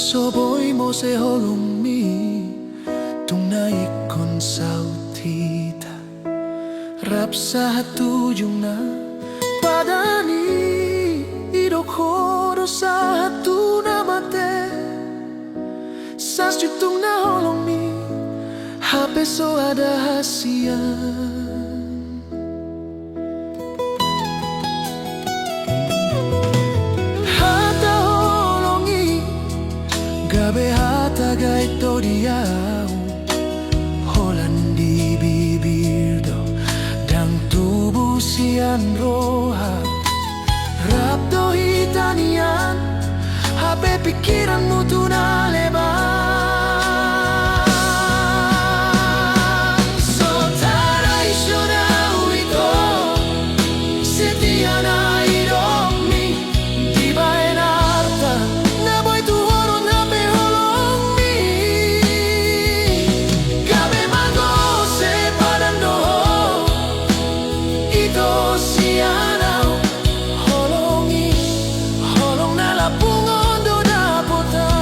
Soboy mo se holong mi tunay kon sautita rap sa hatuyong na padani idokoro sa hatu na mate sa jutong na holong mi hape so ada hasian gabe hatagay toriao Holandi bibirdo dang tubuh sian roha Rapdo hitanian Hape pikiranmu tuna lebar So tradisional itu setia na hidup mi di bain harta na boy tu horon hape holong mi gabe mango se padando itu sianau holongi holong na lapungon do dapotau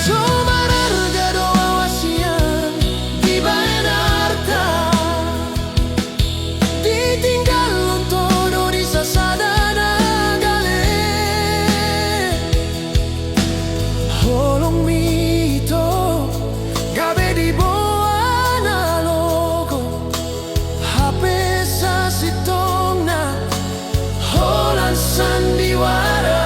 so mararga do awasian di bain harta ditinggal todo di sasada na gale holong mito gabe di boa na logo hape sa sitong na holan sandiwara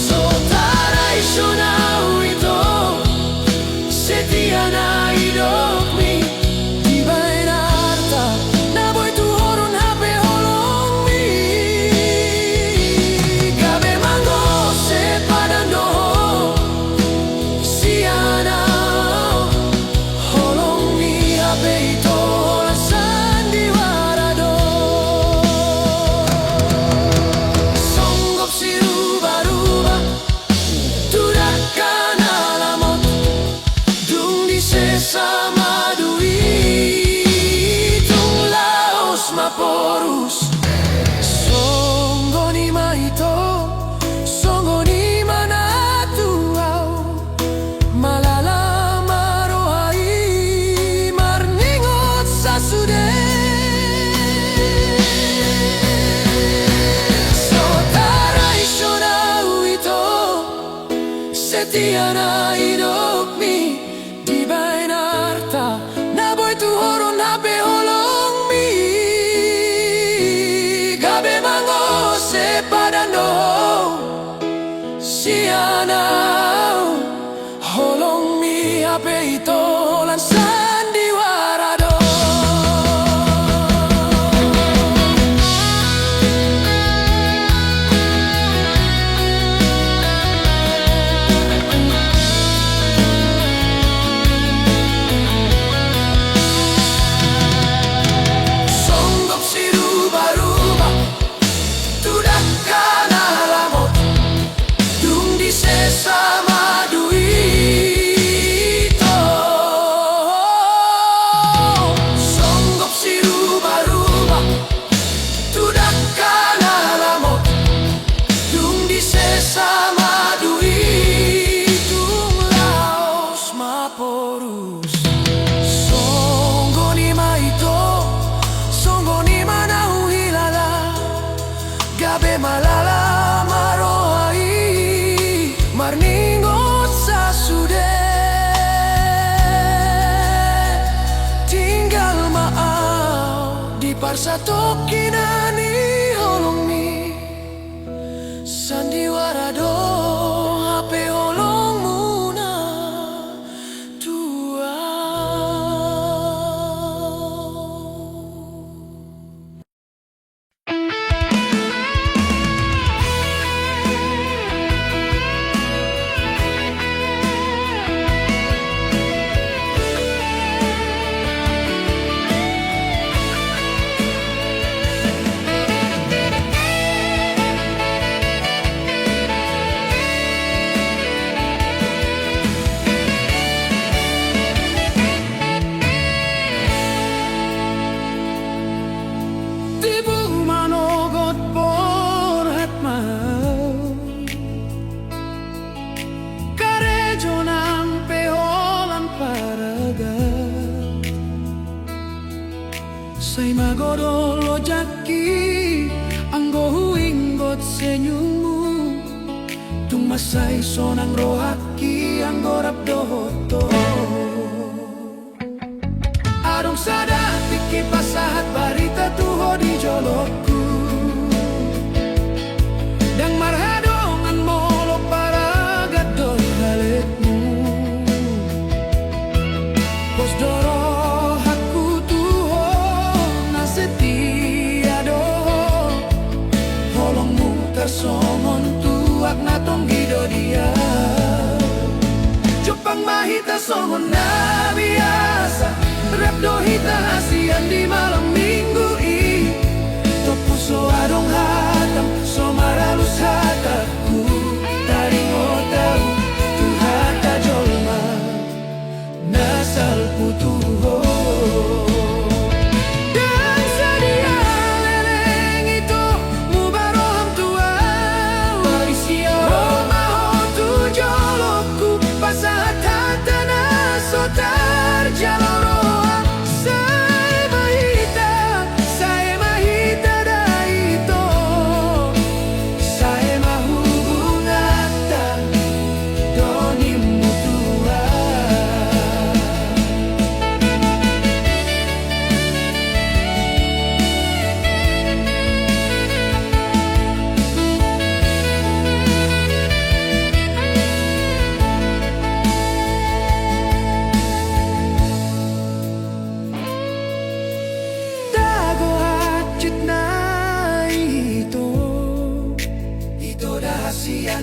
so tradisional itu setia na hidup mi di bain harta na boy tu horon hape holong mi gabe mango se padando sianau holong mi hape ito holan sandiwara do songgop si ruba-ruba turakan alamot dung di sesama duit dung laos maporus songgo ni maito songgo ni manatuau malala marohai marningot sa sude so tradisional itu setia na hidup mi di bain harta na boy tu horon hape holong mi gabe mango se padando sianau holong mi hape ito holan sandiwara do songgop si ruba-ruba turakan alamot dung di sesama duit songgop si ruba-ruba turakan alamot dung di sesama duit dung laos maporus songgo ni maito songgo ni manau hilala gabe malala marohai marningot sa sude tinggal maau di parsa tokinani holong mi sandiwara do hape holong muna tuau Say magodolo jaki anggo huinggot senyummu tumasay sonang rohaki anggo rapdohoto adong sada tiki pasahat barita tuho di jolokku dang marhadongan molo para gadol haletmu pos doro somon tuak na tonggido dia Jepang mahita somon na biasa Rapdo hita hasian di malam minggu i Topuso adong hatam somaralus hataku Taring otau tu hata jolma Nasal putuho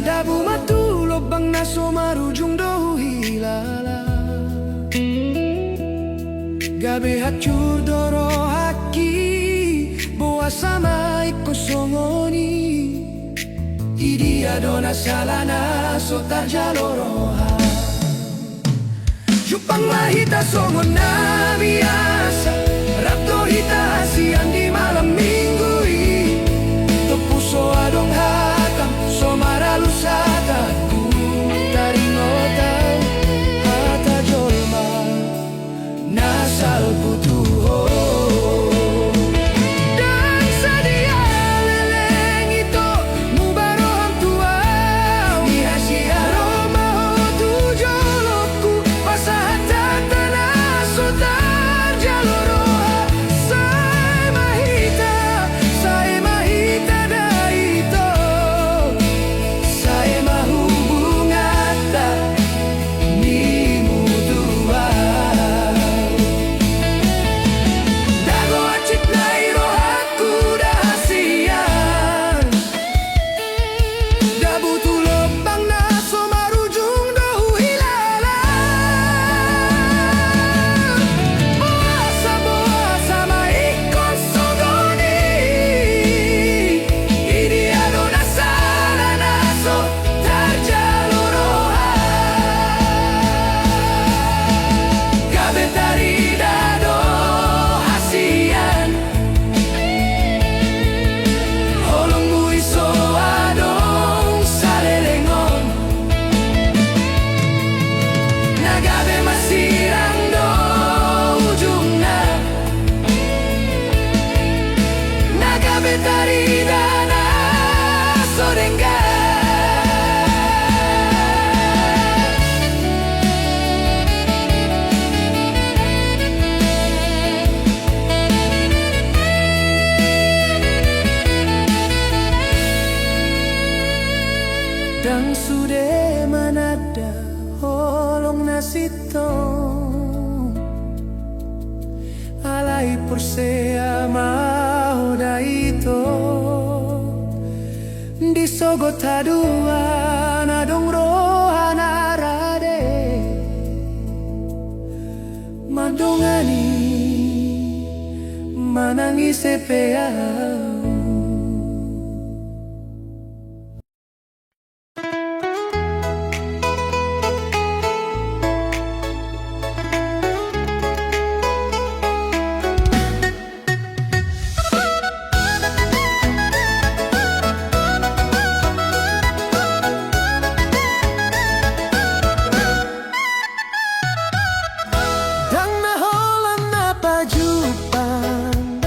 Dabu matulog bang naso marujung do hilala Gabi hacur doro haki Boa sama ikosongoni Idi adona salana sota jaloroha Jupang mahita songon na biasa Rapto hita hasian di malam minggu i Topuso adong hatam somaralus hataku Taring otau hata jolma Nasal putuho Dan sadia leleng itu mubaroham tuau Ihasia roma hotu jolokku Pasahat tanah sotar jaloroha Say mahita daito Say mahubungata ni mutua Dago acit na irohaku dahasian Dabu tulog bang naso marujung dohu hilala Boasa maikon sogoni Ini adona sana naso tarjaloroha Gabe tarida do hasian Holong buiso adong salelengon Nagabe masirang do ujungna Nagabe tarida na sorenga Dan sude manada holong nasitong Alay pursea mau daito Disogot haduan adong rohana rade Madongani manangis epea Dan naholan na pajupan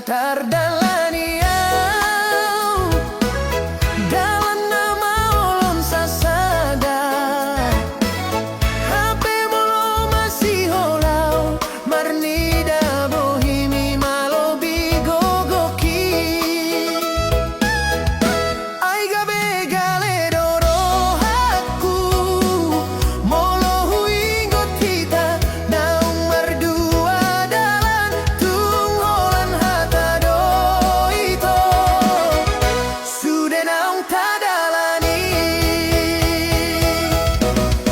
tardalani dalam nama ulun sasada HP molo masih holau marnida bohimi malobi gogoki ai gabe gale doro aku molo huingot kita naung merdua dalan tung holan hata do ito sudah naung tadalani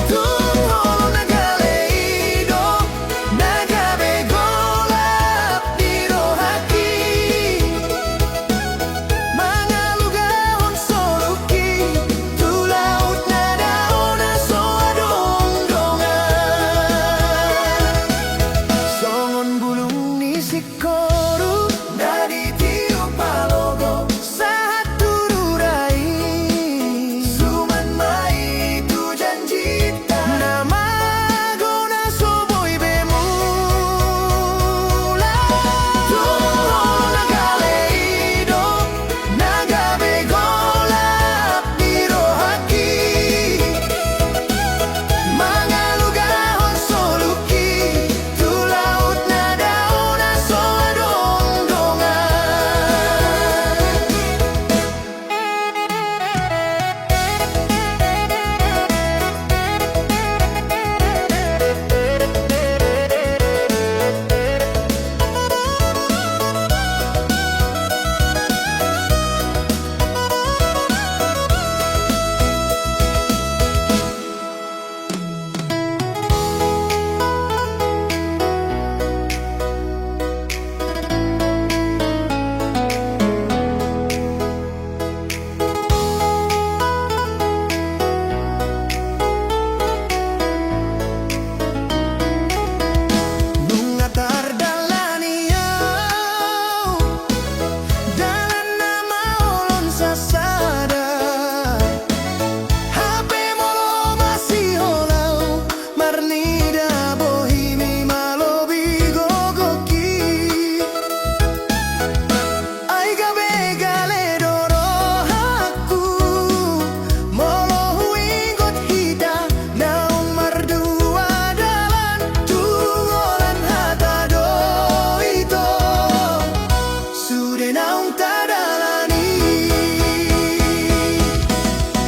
tung holon nagale ido nagabe golap di rohaki mangalugahon soluki tu laut nadaona soadong dongan songon bulung ni sikoru dari tiu palogo saat tururai suman mai tu janjita nama gona soboi bemula tung nagale ido nagabe golap di rohaki mangalugahon soluki tu laut nadaona soadong dongan Nunga tardalani dalam nama ulun sasada HP molo masih holau marnida bohimi malobi gogoki ai gabe gale doro aku molo huingot hita naung merdua dalan tungolan hata do ito sudah naung tadalani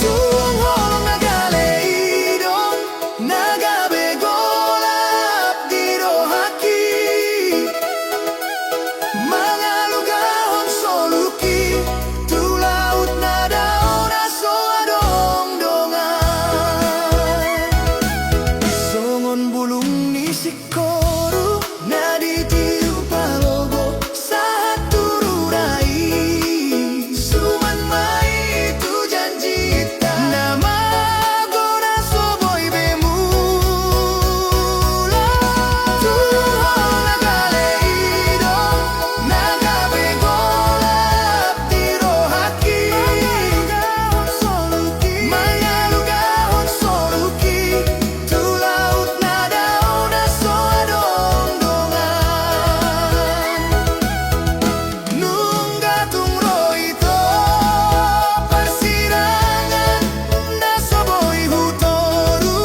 tung holong nagale ido nagabe golap di rohaki mangalugahon soluki tu laut nadaona soadong dongan songon bulung ni sikoru nadi tiu palogo saat tururai suman mai tu janjita nama gona soboi bemula tung nagale ido nagabe golap di rohaki mangalugahon soluki tu laut nadaona soadong dongan nungga tungro ito persirangan na soboi hutoru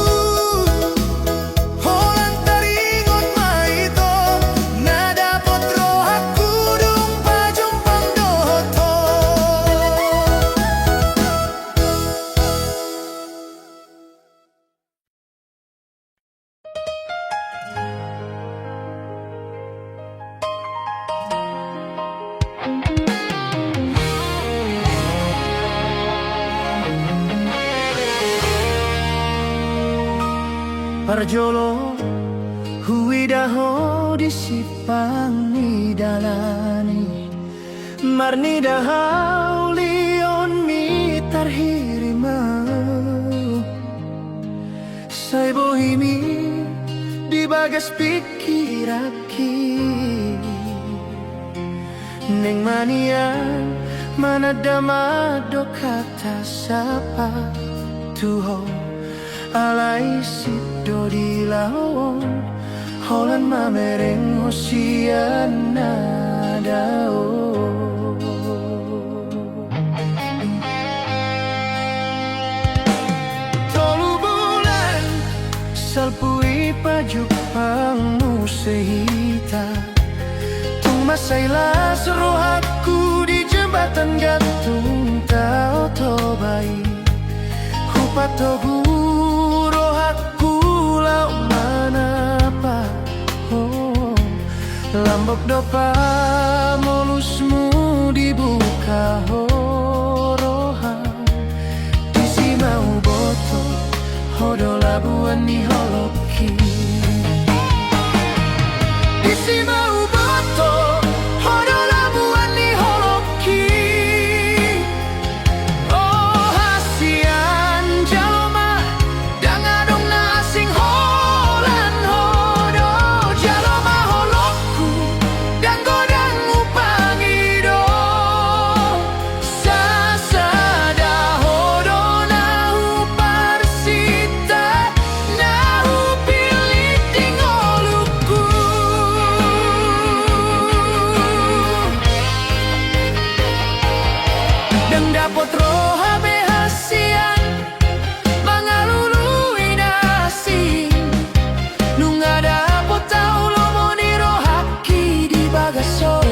holan taringot maito nadapot rohaku dung pajumpang doto Parjolo huidaho disipang ni dalani marnida haulion mi tarhirimau sai bohimi di bagas pikiraki neng manian manadamado kata sapa tuho alai sido di lawon holan mamereng hosian nadao sehita tung masailah seruh aku di jembatan gantung tau tobai hupatohu roh aku lau manapa lambok dopa molusmu dibuka horohan disi mau boto hodo labuan ni holoki disi mau boto hodo labuan ni holoki oh hasian jaloma dangadong na asing holan hodo jaloma holokku dan godang upangido sasada hodo nahu parsita nahu pilih tingoluku dan dapot roha behasian mangalului nasi nunga dapot tau lomoni rohaki di bagaso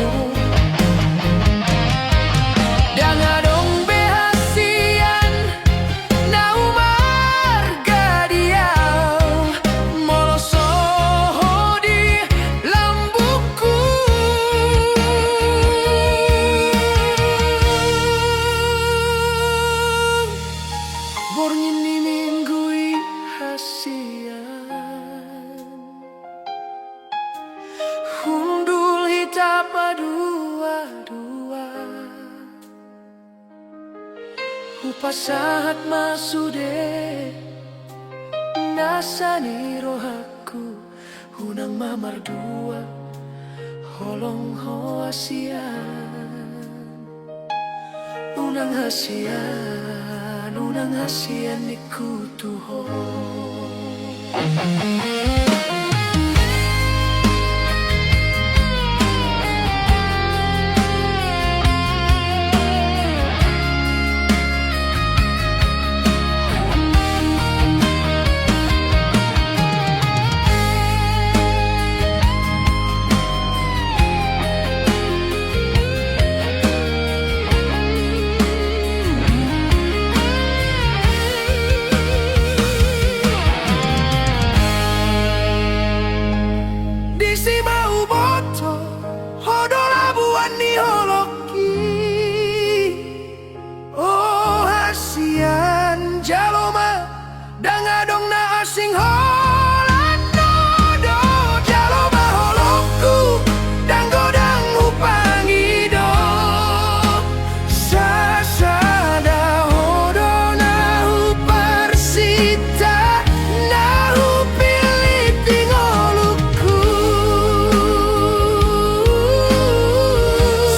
dangadong behasian nau marga diau molosoho di lambuku borngin ni minggui hasian hundul hitapa dua-dua upasahat masude nasani rohaku hunang mamar dua holong ho hasian unang hasian ikutuho disi mau boto hodo labuan ni holoki oh hasian jaloma dangadong na asing holan nodo jaloma holokku dan godang upangido sasada hodo nahu parsita nahu pilih tingoluku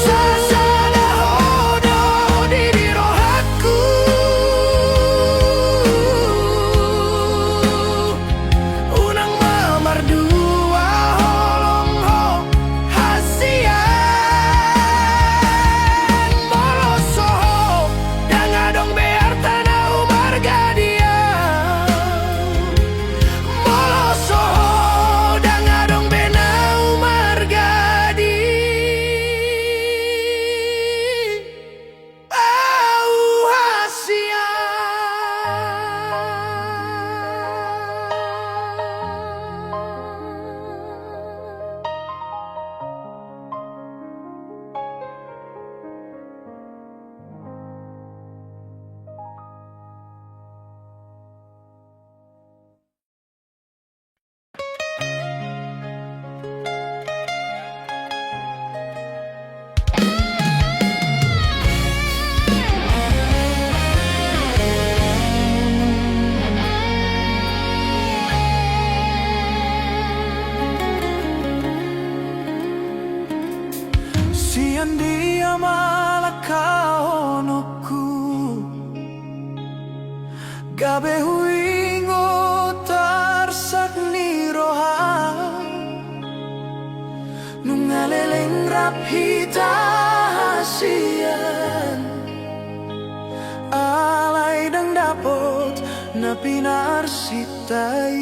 sasada hodo di rohaku unang mamar dua holong ho hasian molosoho dangadong bear tanah marga dia molosoho dangadong benau marga di au hasian sian dia malakaonoku gabe huingo tarsak ni roha nungaleleng raphita hasian alai dang dapot na pinarsitai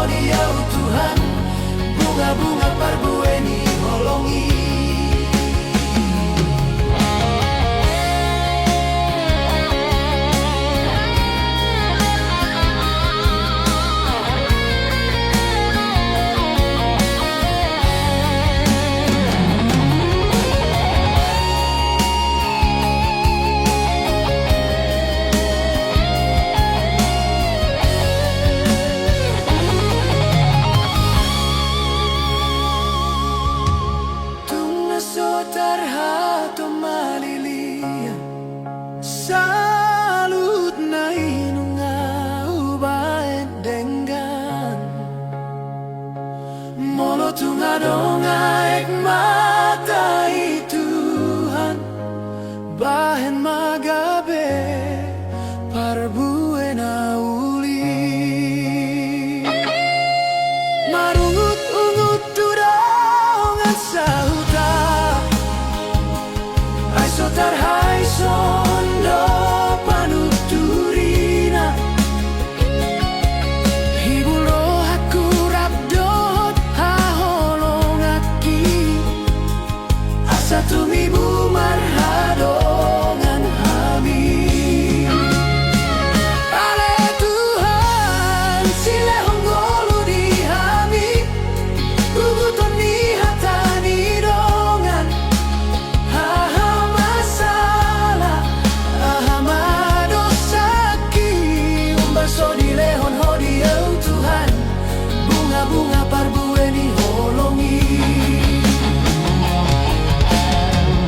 dia Tuhan, bunga-bunga parbueni holongi. Tarha to malilia salut na inunga ubaen dengan molo tunga donga ek mata Tuhan bahen magabe parbuena uli marungut ungut tudongan sauta tarhai sondo panuturina hibulo aku rabdot haholongaki asa tumibu marhadongan hami ale Tuhan sile honggolu di hami guguton ni hatani dongan so dilehon ho dia Tuhan, bunga-bunga parbueni holongi.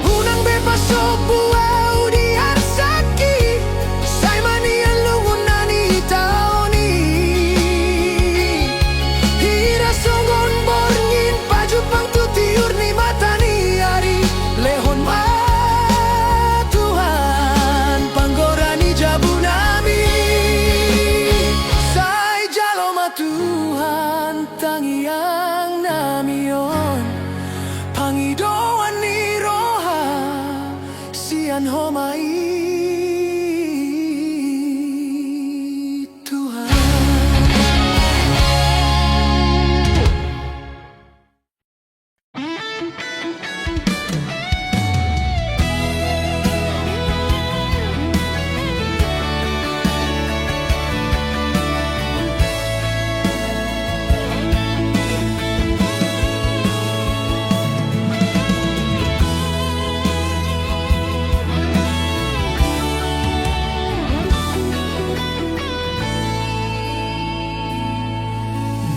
Unang bebas so buau di arsaki, say manian lungunani taoni. Hira songon borngin pajupang tutiur ni matani ari lehon ma Tuhan panggorani jabunami. Tuhan tangiang namion pangidoan ni roha sian homai Tuhan.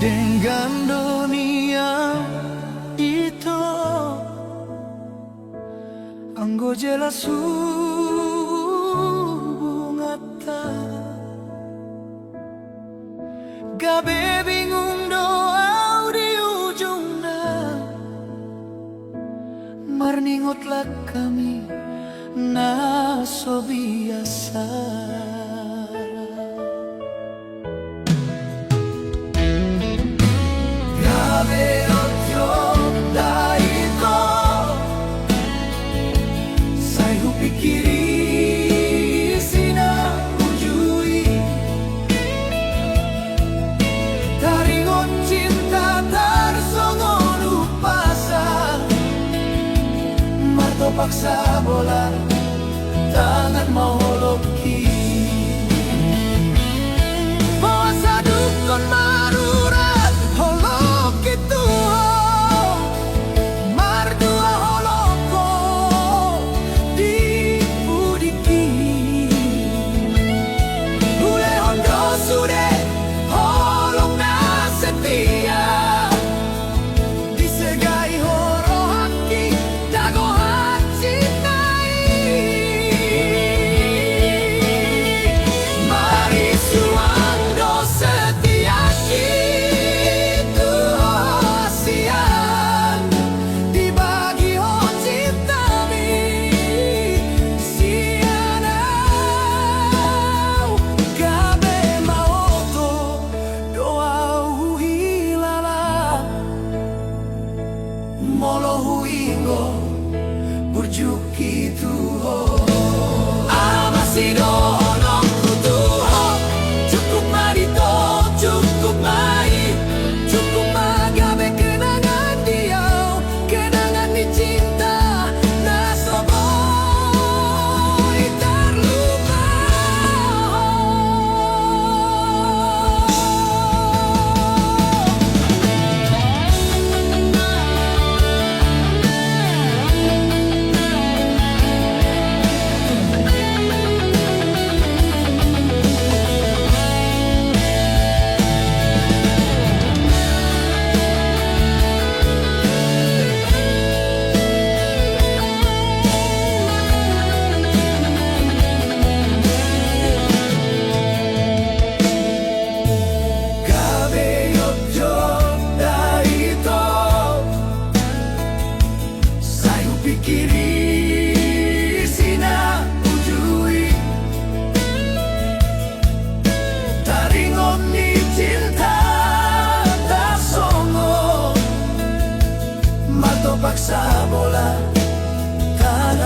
Dengan dunia itu anggo jelas hubungata gabe bingung doa di ujungnya marningotlah kami naso biasa. Paksa bola tangan mau loki bawa sadukon marurat holok itu mardua holoko di budiki bule hondo sude holong na setia disegai horohaki dago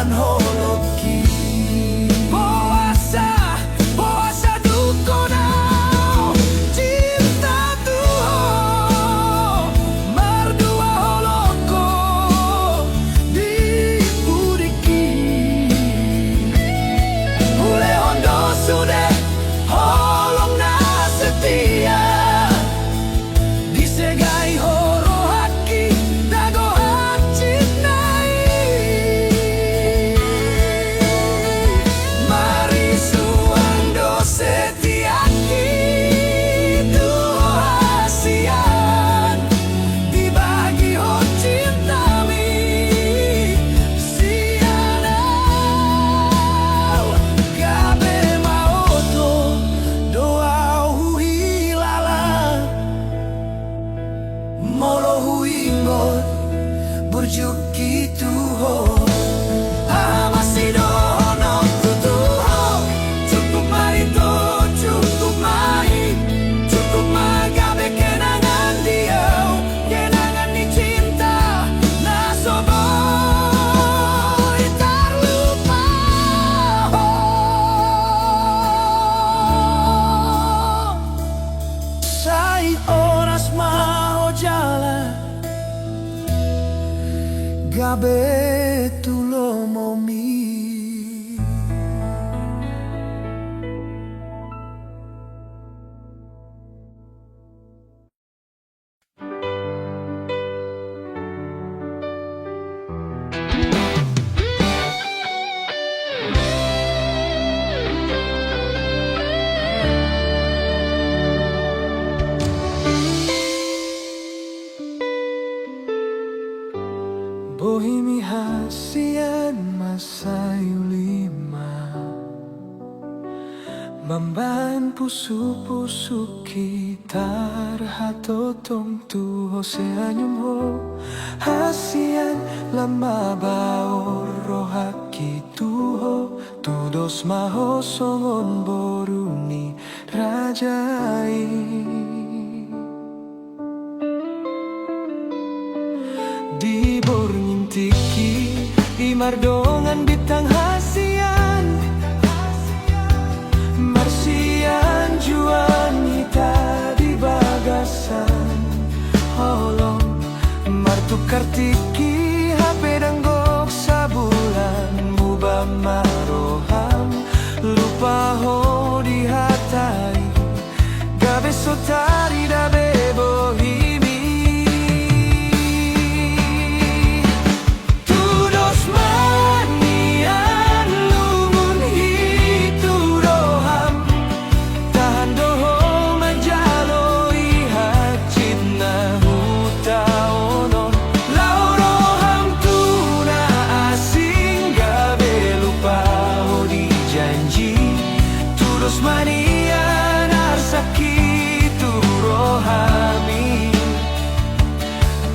dan holoki. Puasa, puasa duko nau, cinta Tuhan, merdua holoko di puriki. Ule hondo sude, holong na setia, disegai horo haki, dago hacit nai. Mari suando setiaki, tuho hasian, dibagi ho cintami, sianau gabe maoto, doa hui lala, molo hui ngot, burjuki tuho. Masih dono tutuho, cukup mari to, cukup mai, cukup magabe kenangan dia, kenangan di cinta, nasoboy terlupa. Sai oras mau jalan, gabe tulo momi. Bohimi hasian masayu lima, mamban pusu-pusu kita hatotong tuho seanyum ho. Hasian lama baor rohaki tuho, tudos maho songon boruni rajai. Di borngin tiki, imardongan bitang hasian, marsian juan hita di bagasan, holong martukar tiki, HP danggok sabulan, buba maroham, lupa ho di hatai, gabe sotari dabe bohimi. Mania narsaki tu rohami,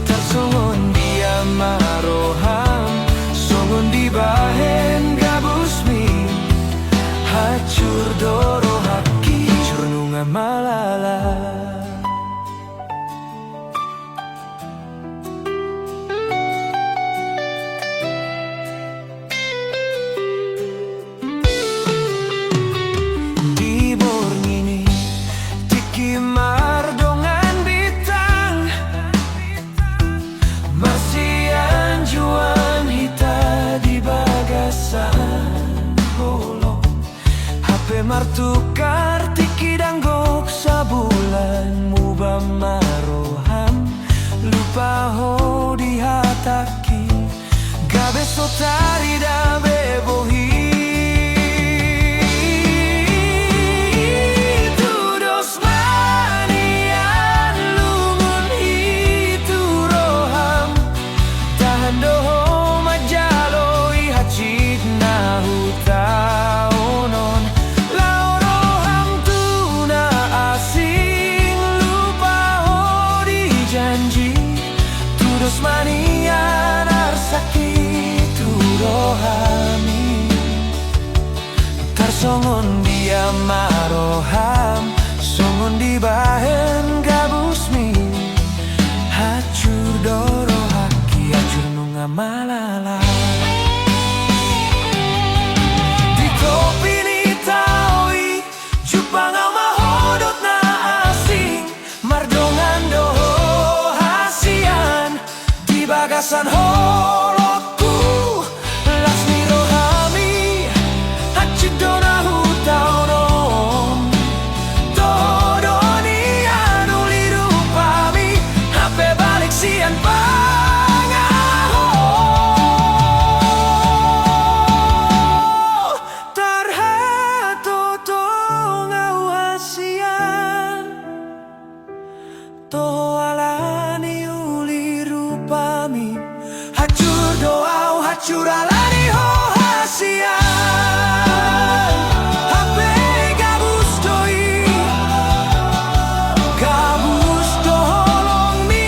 tersongon dia maroham, songon di bahen gabusmi, hacur doro haki, curnunga malala. Martukar tiki danggok sabulan, muba maroham, lupa ho di hataki, gabe sotari dabe bohi. Tudos manian lumun hitu roham, tahan doho majaloi hacit nahuta. Mania narsaki tu rohami, tersongon dia maroham, songon di bahen gabusmi, hacur doro haki, hacur nunga malala. biasan holoku Lasmi rohami Hachidona hutaunom Todoni anuli rupami Hape balik sian pangaho Tarhato tongau hasian Toho alani uli rupami Hacur doau hacur alani ho hasian Hape gabus doi Gabus doholong mi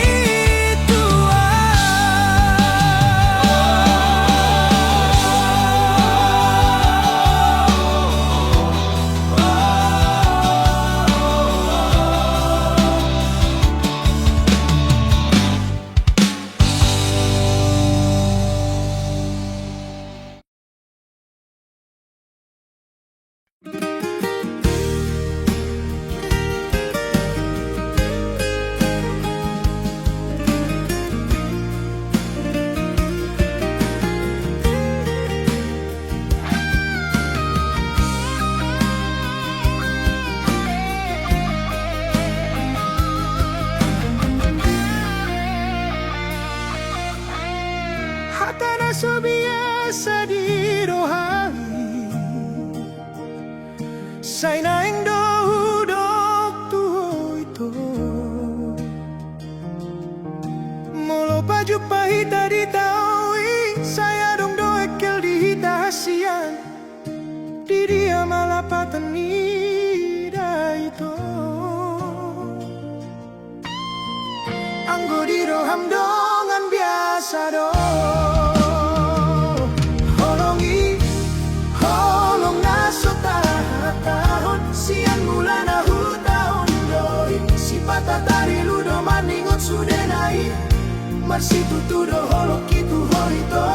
Hatana so biasa di rohani Say naing dohudok tuho ito Molo baju pahita di taui Saya dong doekel di hita hasian Di dia malapatan ida ito Anggo di roham dongan biasa do Holongi Holong naso tahon Sian mula na hutahon doi Si patatari ludo maningot sudenai Marsitu tudo holok itu hoito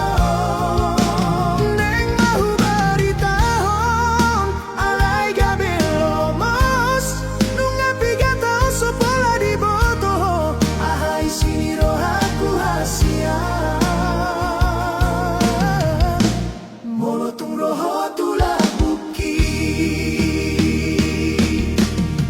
Neng mahu baritahon Alai gabelomos Nunga pigatahon sopola di boto Ahai sini rohaku hasian Molotung roho tulah buki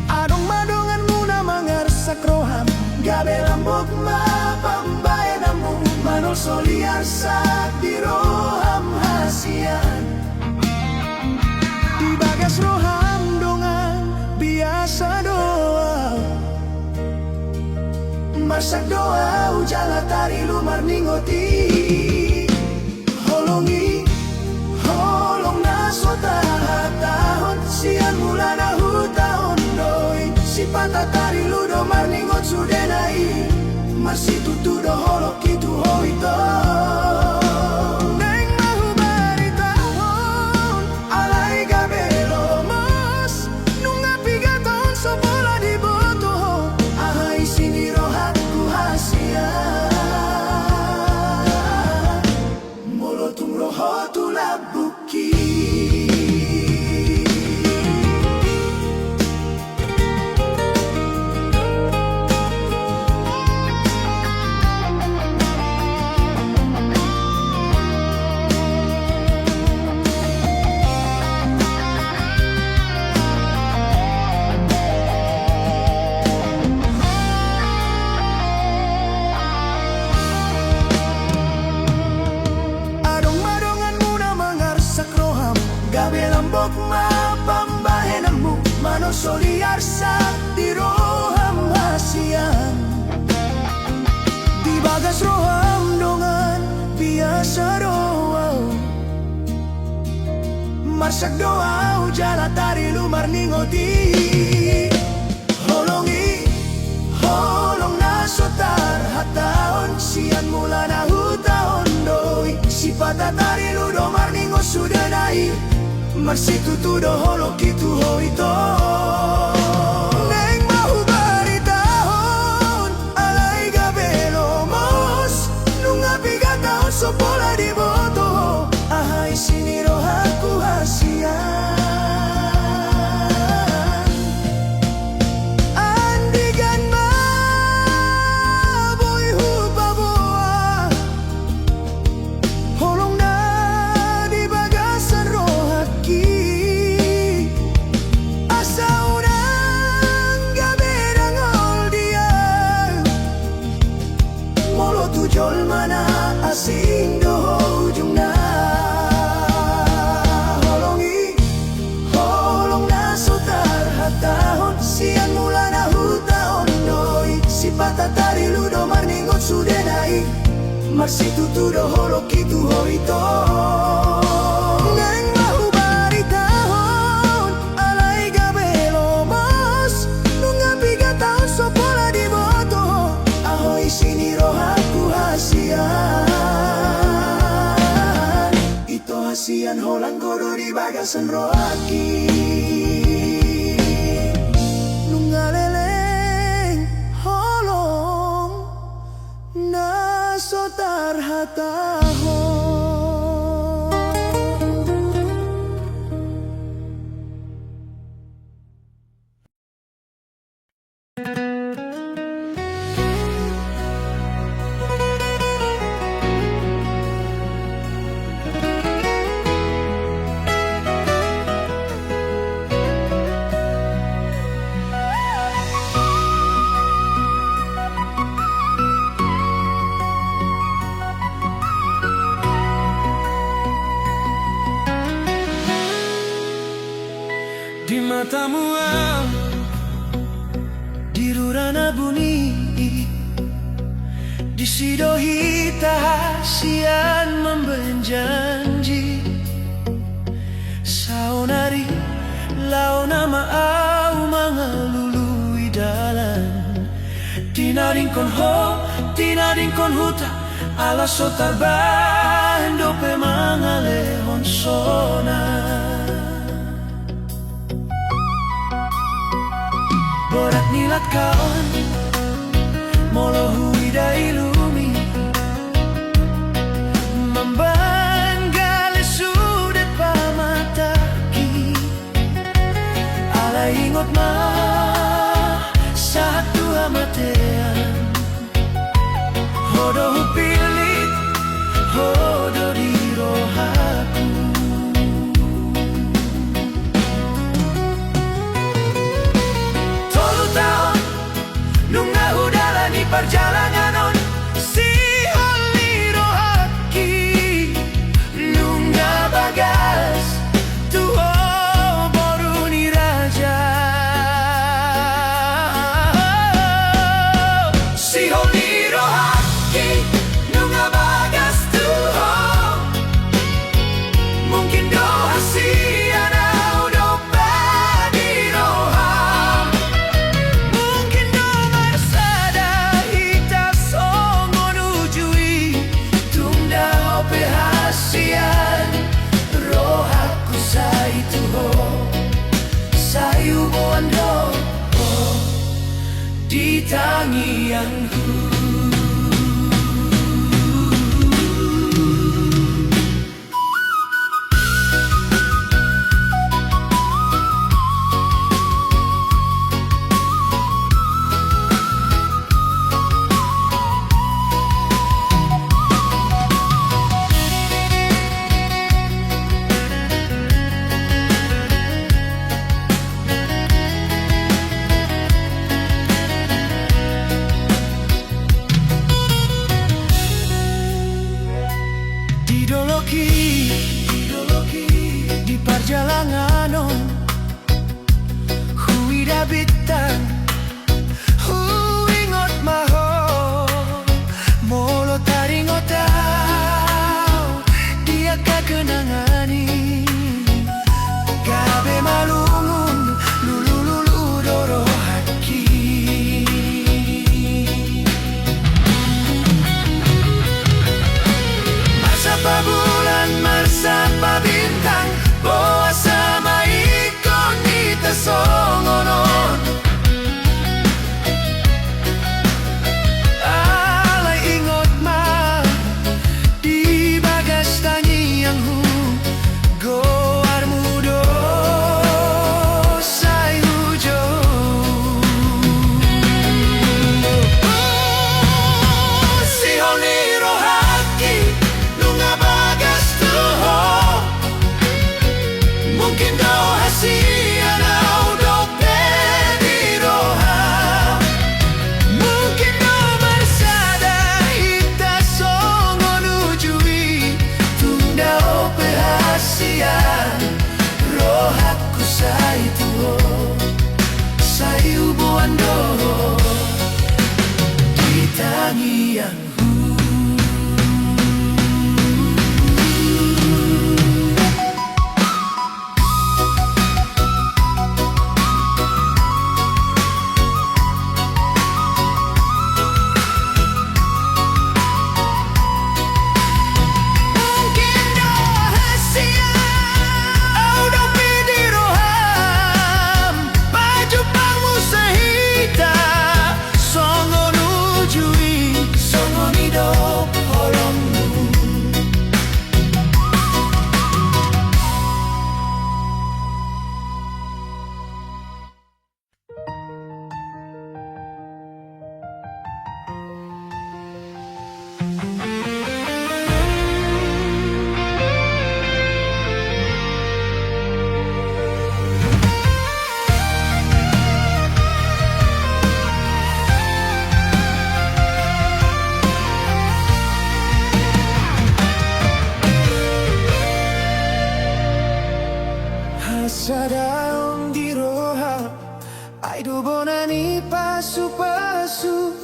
Adong madongan muna mangarsak roham Gabe lambok mapambay namu Manol soliar sak di roham hasian Di bagas roham dongan biasa doa Marsak doa ujala tari lumar ningoti Holongi Holong naso tahon Sian mula na hutahon doi Si patatari ludo marningot sudenai Marsitu tudo holok itu hoito Neng mahu baritahon Alai gabelomos Nunga pigatahon sopola di boto Ahai sini rohatku hasian Molotung roho tulah buki Adong madongan muna mangarsak roham Gabe lambok mapambahenamu Mano soliar sak di roham hasian Di bagas roham dongan biasa doa Marsak doa ujala tari lumar ningoti Holongi Holong naso tarhataon Sian mula na hutahon doi Si patatari ludo marningo sudenai Marsitu tudo holok itu hoito Neng mahu baritahon Alai gabelomos Nunga pigatahon sopola di boto Ahai sini rohaku hasian Andigan ma boy hupa boa jol mana asing doho ujung na holong na sotar hatahon sian mula na hutaon doi si patatari ludo marningot sudenai marsitu tudo holo kitu hoito nang mahubari tahon alay gabelo mas nunga biga tahon sopola di boto ahoy siniro haku hasian ito hasian holang godo di bagasan roaki nunga leleng holong na sotar hatahon. Di matamu di rurana buni di sidohi tahasian membenjanji saunari launa maau mangalului dalan tinading kon huta ala sotar bando pe mangalehon sona borat nilat kaon molo huida ilumi membanggale sudet pamataki ala ingot ma satu amatean hodo hupilit hodo di rohaku nunga udara di perjalanan on si holi rohaki nunga bagas tuho boruni raja si holi rohaki nunga bagas tuho mungkin doa si di tangianku tangian Sadaon di roha ai do bonani pasu-pasu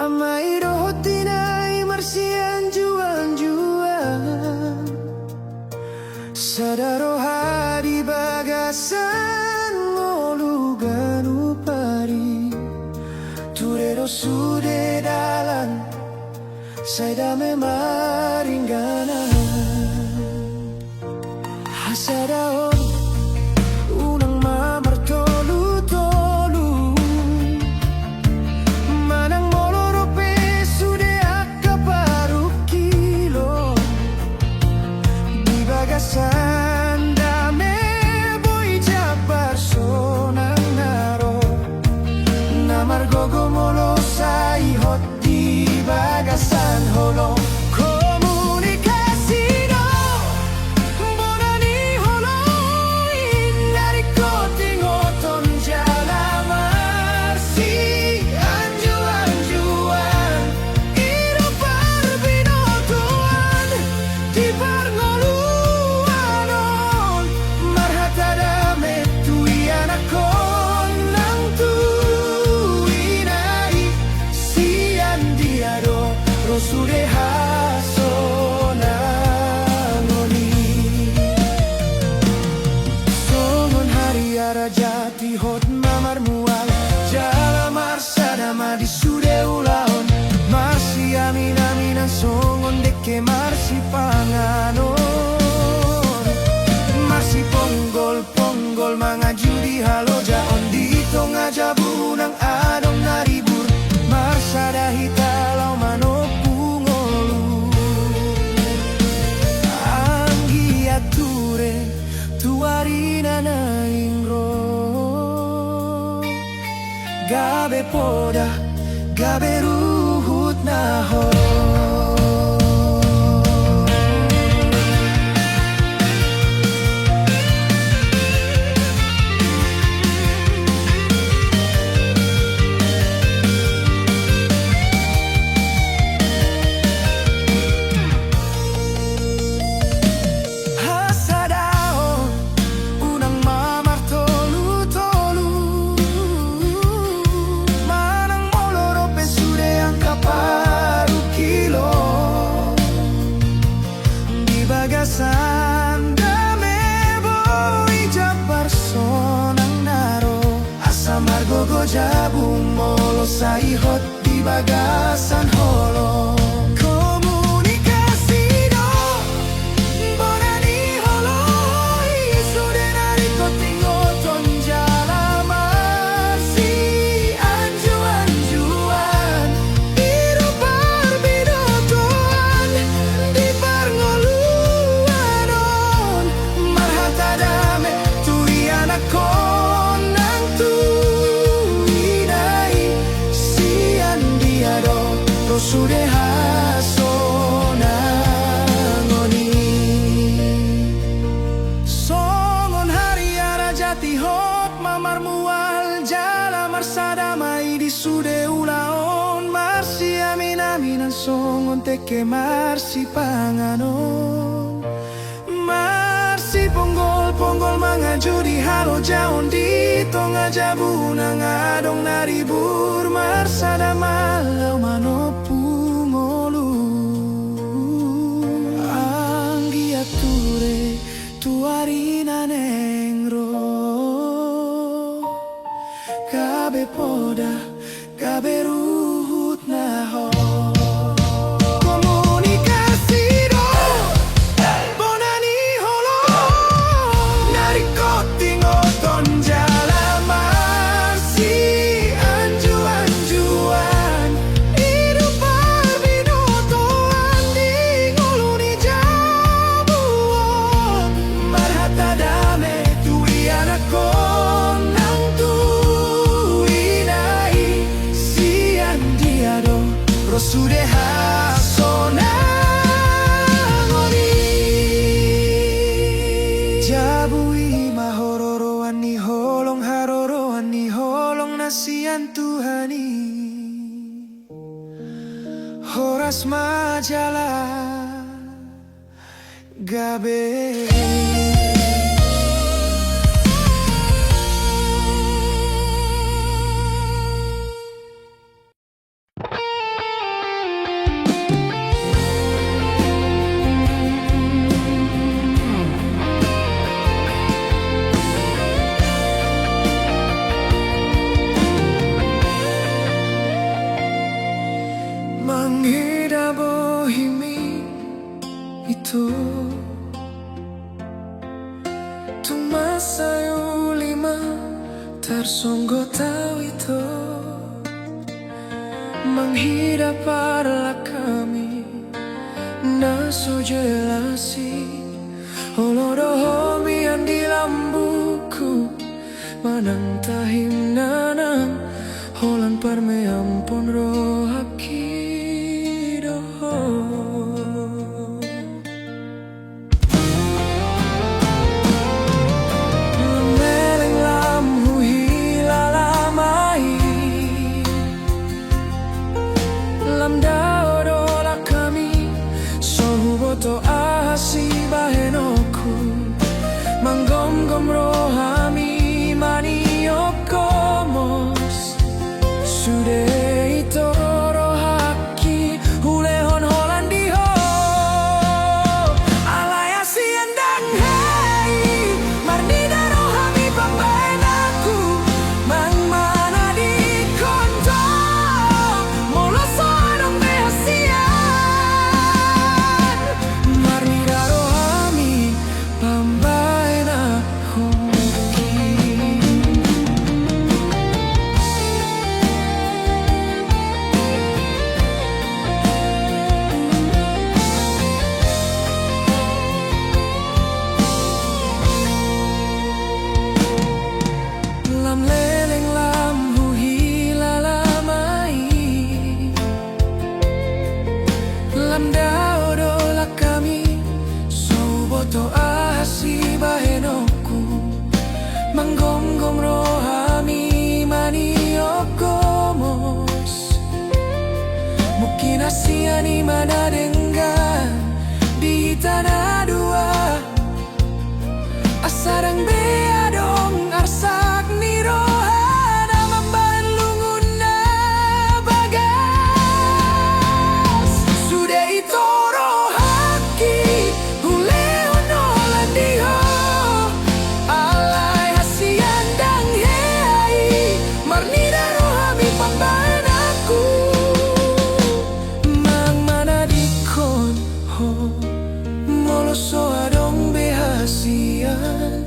amai rohotinai marsian juan-juan sadaroha di bagasan ngolugan upari turero sude dalan saya memaringgana hasadaon bagasan holo komunikasi no bonani holo dari kotingoton jalamar si anjuan iro parbinotuan di parngoluanon marhatada metuianakon nang tuinai sian diado Rosude hasona ngoni Songon hari ara jati hot mamar mual Jalamar sadama di sude ulaon Marsi amin-aminan songon deke marsi panganon Marsi ponggol-ponggol mangajudi halo jaon di tonga jabunang adong naribur Marsada hitalau mano tuarina na ingro gabe poda gabe ruhut na ho Sanda mebo ija personang naro asa margogo jabung molo saihot di bagasan holo komunikasi do bonani holo isude nari kotingoton jalamar si anjuan-juan iru parbinotuan di parngolu Sude hasona ngoni Songon hari ara jati hot mamar mual Jalamar sadamai di sude ulaon Marsi amin-aminan songon teke marsi panganon Marsi ponggol-ponggol mangajudi halo jaon di tonga jabunang adong naribur Marsada malau manopu Rosudeha sonangoni Jabui mahororoan ni holong haroroan ni holong nasian Tuhani Horas majalah gabe Menghidap bohimi itu Tumasayo lima tersonggo tahu itu Menghidap adalah kami Naso jelasi Holodohomi yang di lambuku Manang tahim nanang Holan parme ampun rohaki doho Meleng lam hui lalamai Lam daodola kami Sohu boto ahasi bahenoku Manggom-gom rohami maniokomos Sudah itu rohaki hulehon holandiho Alaya siandang hei Marnida rohami pambaen aku Mang mana di konto Moloso adong behasian Marnida rohami pambaen aku Lam leleng lam hui lalamai Lam daodola kami Soboto ahasi bahenoku Manggonggong rohami maniokomos Mungkin asiani mana denggan Di tanah dua Asarang beadong arsak ni rohana Mamban lunguna bagas Sudah itu rohaki Hulehon holandiho Alay hasian dang hei Marnida rohami pambahan aku Mang mana dikon ho Moloso adong behasian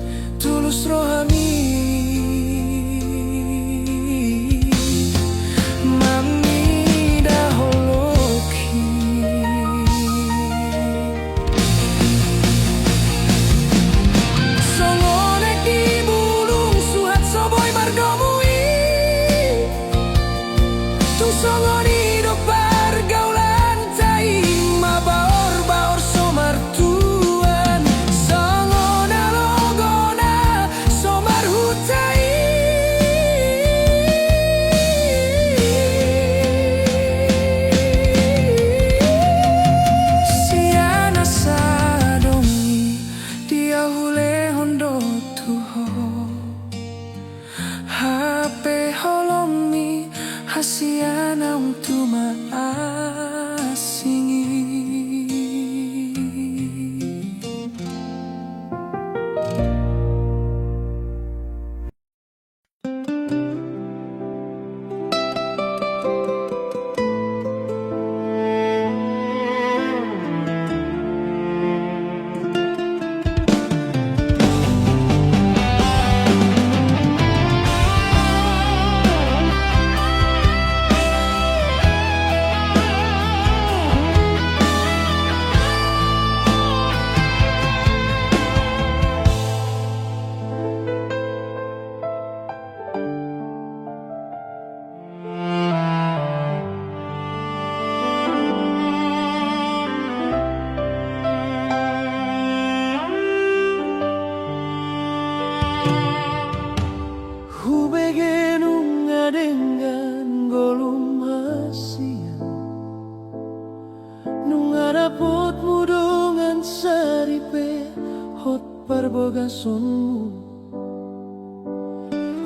ngadapot mo dengan saripe hot parbogan sonmu.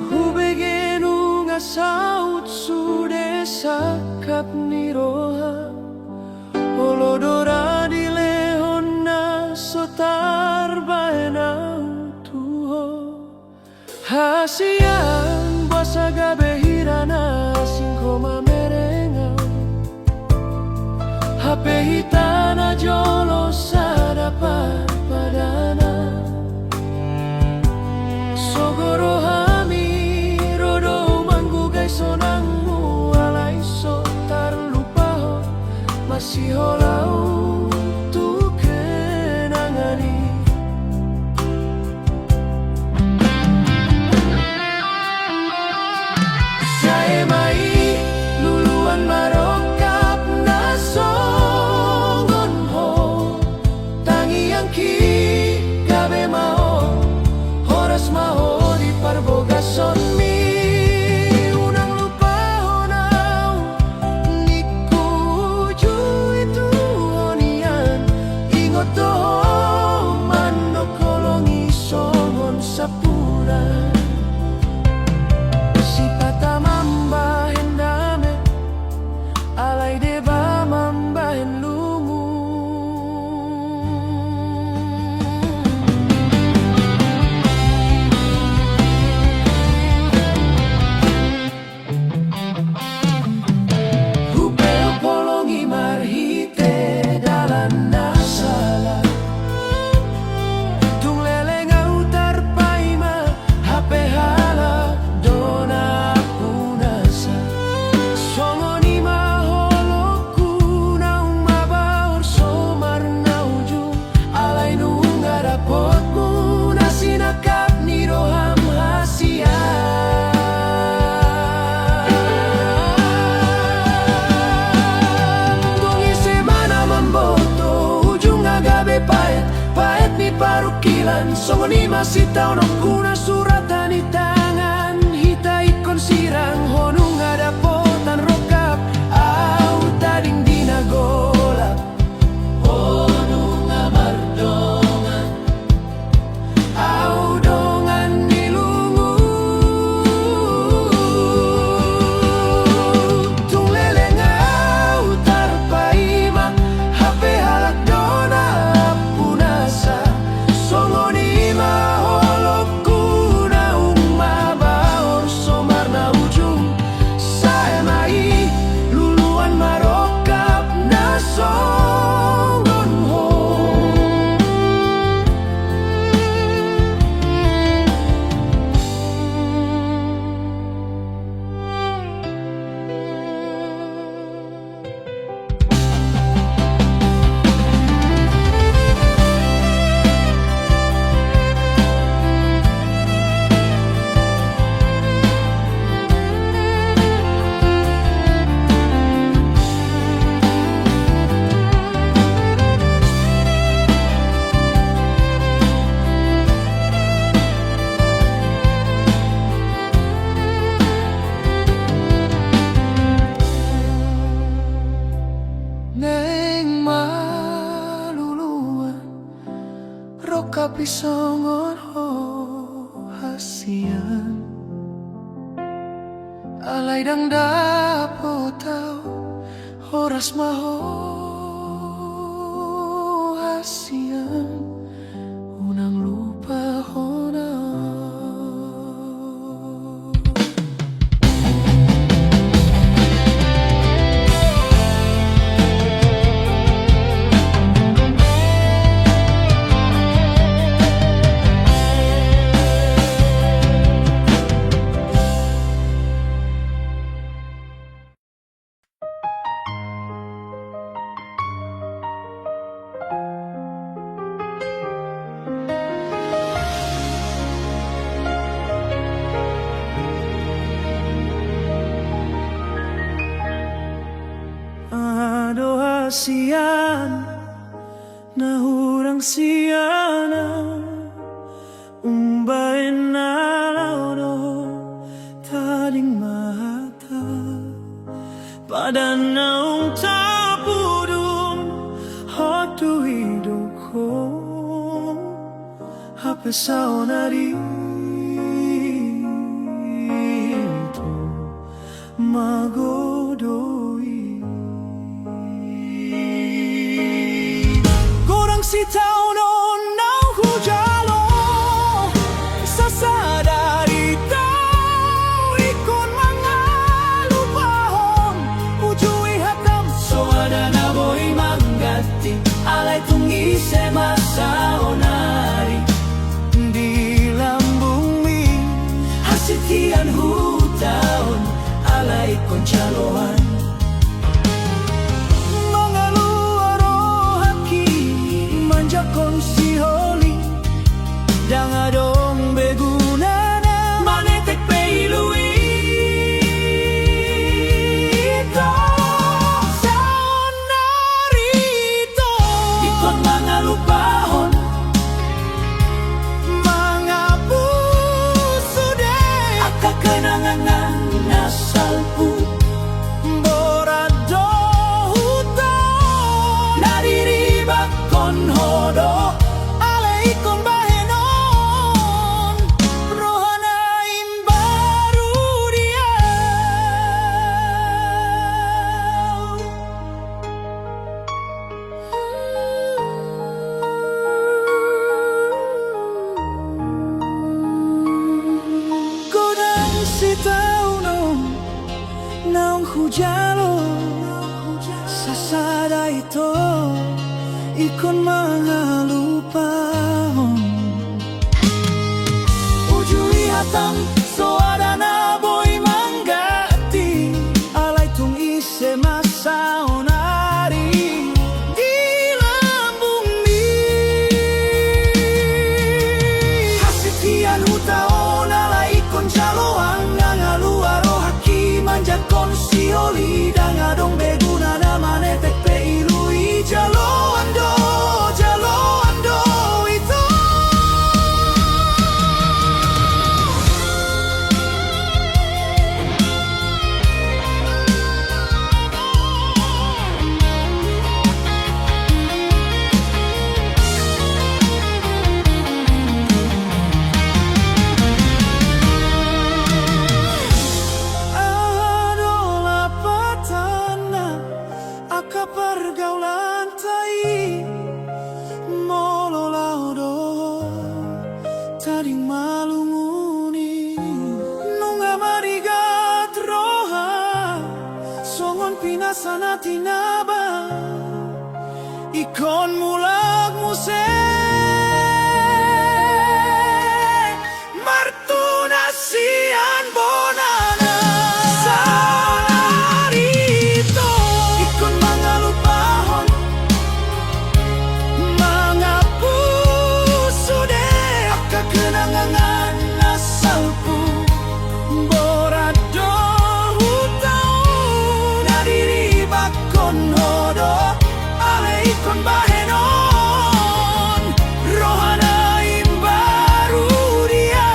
Hubegen nga saut sude sakap ni roha. Olodora di lehon na sotar baenau tuho. Hasian basa gabe hirana singkoma merengau. Hape hitana jolo sadapan padana. Sogoro hami rodo manggugay sonangmu alay sotar lupaho. Masih holau tu kenangani. Saya mai luluan marokap na songon ho. Tangi yang ki gabe mao horas mao di parbogason mi. Unang lupa honau niku ju itu honian. Ingot to mano kolongi songon sapuran. Si pata mambahin dame alay deba mambahin lumu. Hupeo polongi marhite dalan nasala. Tung leleng autar paima hape hala dona punasa. Songoni maholoku naung mabahor somar naujung. Alay nunga dapotmu nasinakap ni roham hasian. Tungi semana mamboto ujung agabe paet. Paet ni parukilan songoni masih tau nongkuna suratan di tangan. Hita ikon sirang honung ada potan rokap. Au tading dinagolap honung amardongan. Au dongan nilungu. Tung leleng au tarpaima hape halak dona punasa. Songoni maholoku naung mabahor somar na ujung. Saya mai luluan marokap na songon ho. Neng maluluan rokapi songon ho hasian. Alay dang dapo tau horas maho hasian. Unang lupa honau. Sian na hurang siana umbay na laudo taling mata padanaung tapudum pesona dito magodoi. Korang si tao noon ng hujalo sa sadari tao ikon mga lupahon ujui hakam so ada na boy manggati alay tungise masaonari di lambung mi hasitian hutaon alay konchaloan mga luaro haki manjakon si holi dangadong begunana manetek peiluito saon narito ikon mga lupahon mga puso de akakenangan nasalpu borado huto nadiribak kon hodo alay kon bahenon rohanain baru dia. Kodang si tao noon naong hujalo sa sada ito ikon mga lupahon ujui hatang so ada na boy manggati alay tung ise masaonari di lambung mi hasitian hutaon alay ikon jaloang nangaluaro haki manjakon si oli dangadong beguna na manetek peilui jaloando ito adola patana aka pergaulan tai molo laudo taring malunguni nunga marigat roha songon pinasana tinaba ikon mulag muse martuna sian bonana sa narito ikon mga lupahon mga puso de akakenangan nasalpu borado hutaon nadiribak kon hodo alay kon bahenon rohanain baru dia.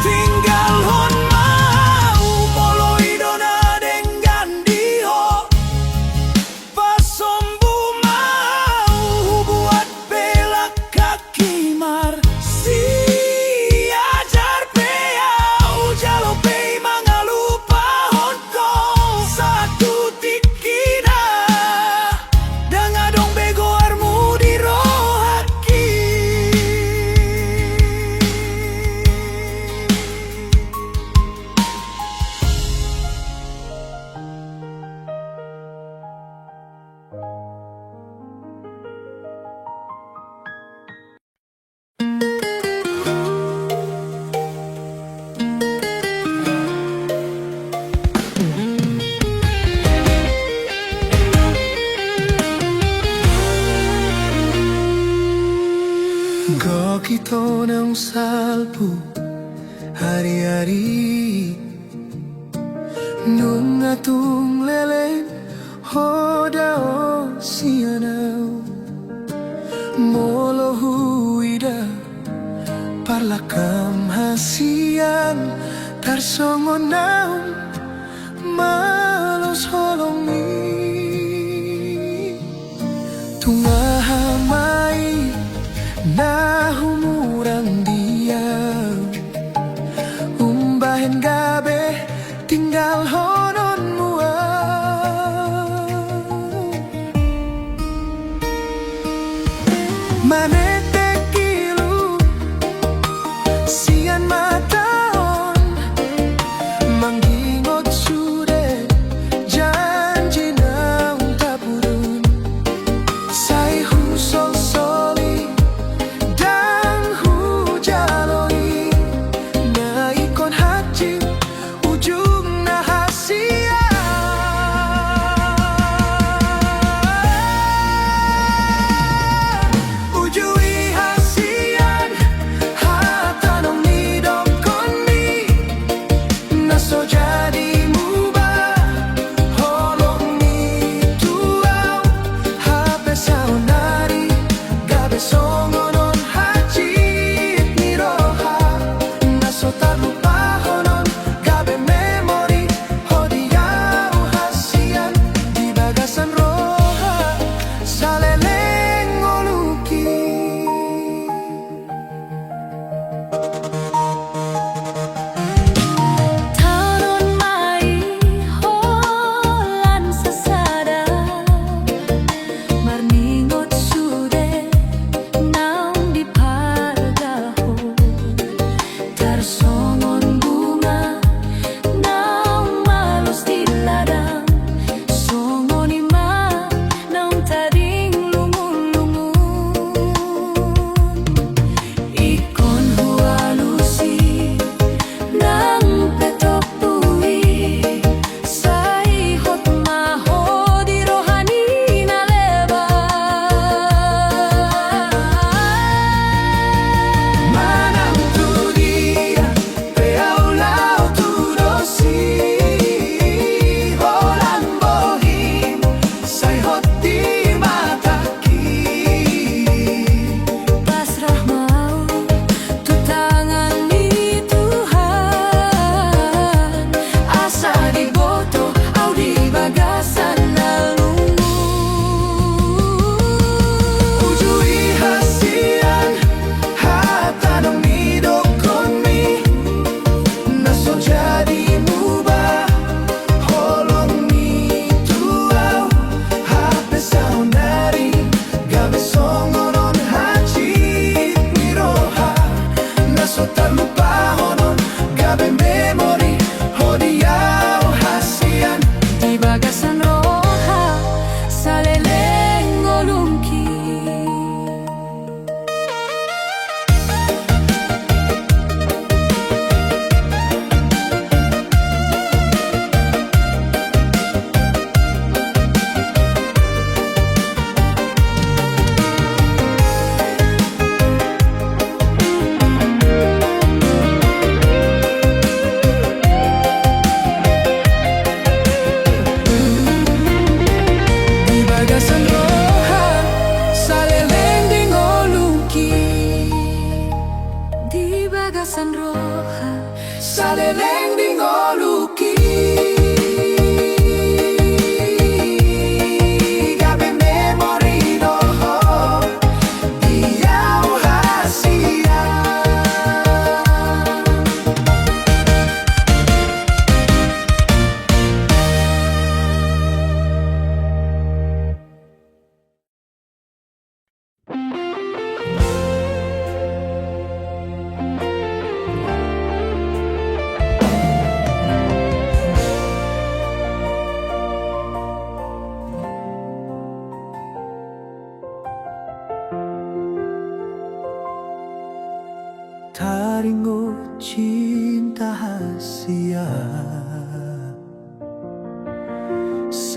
Tinggal hon mau moloi dona dengan diho pasombu mau buat belak kaki mar si ajar peau jalo pei mga lupahon ko satu tikina dangadong bego armu di rohaki. Gokito ng salpo hari-hari nung atung lelen hodao sianaw molo huida parlakam hasian tarsongonaw malos holongi tunga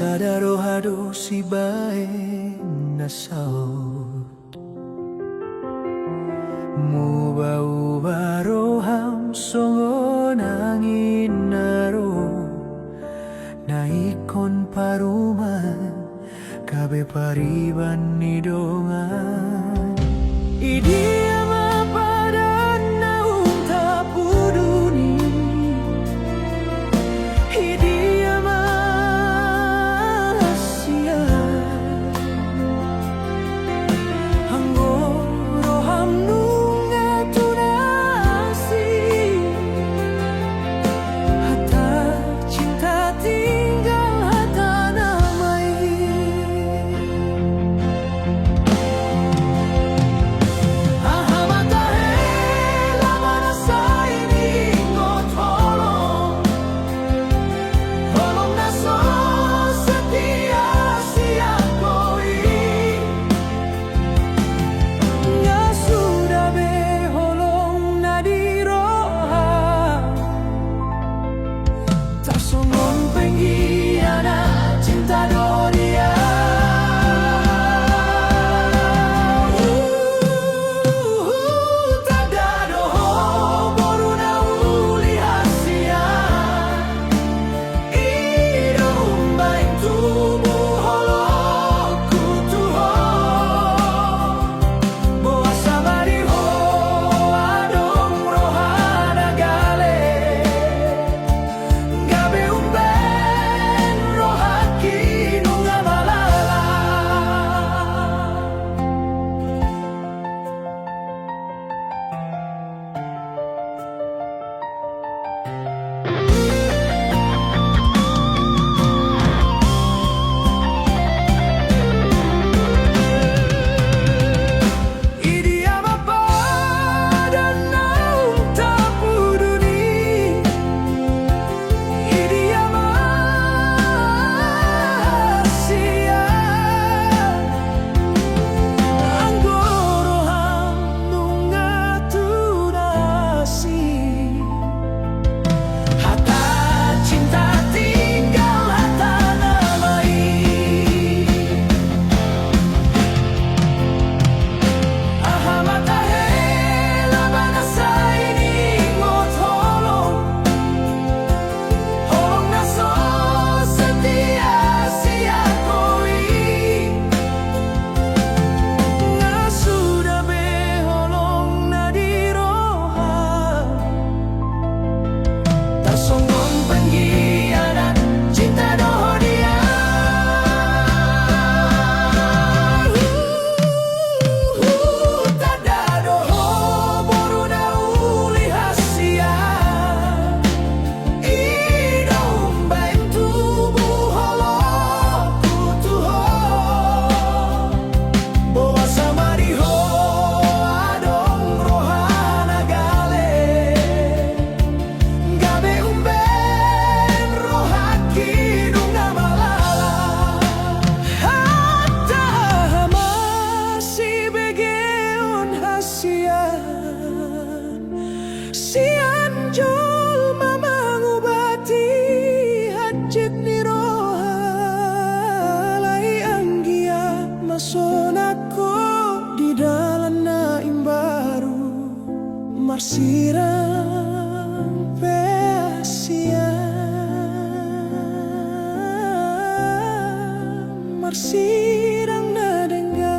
sadaro hado si bae nasaw Muba-uba roham songon angin naro Naikon paruman kabe pariban nidongan Idia mapadan naung tapuduni Idia mahasia Anggo roham nunga tunasi Hatta cinta tinggal hatta namai Marsirang peasia Marsirang nadengar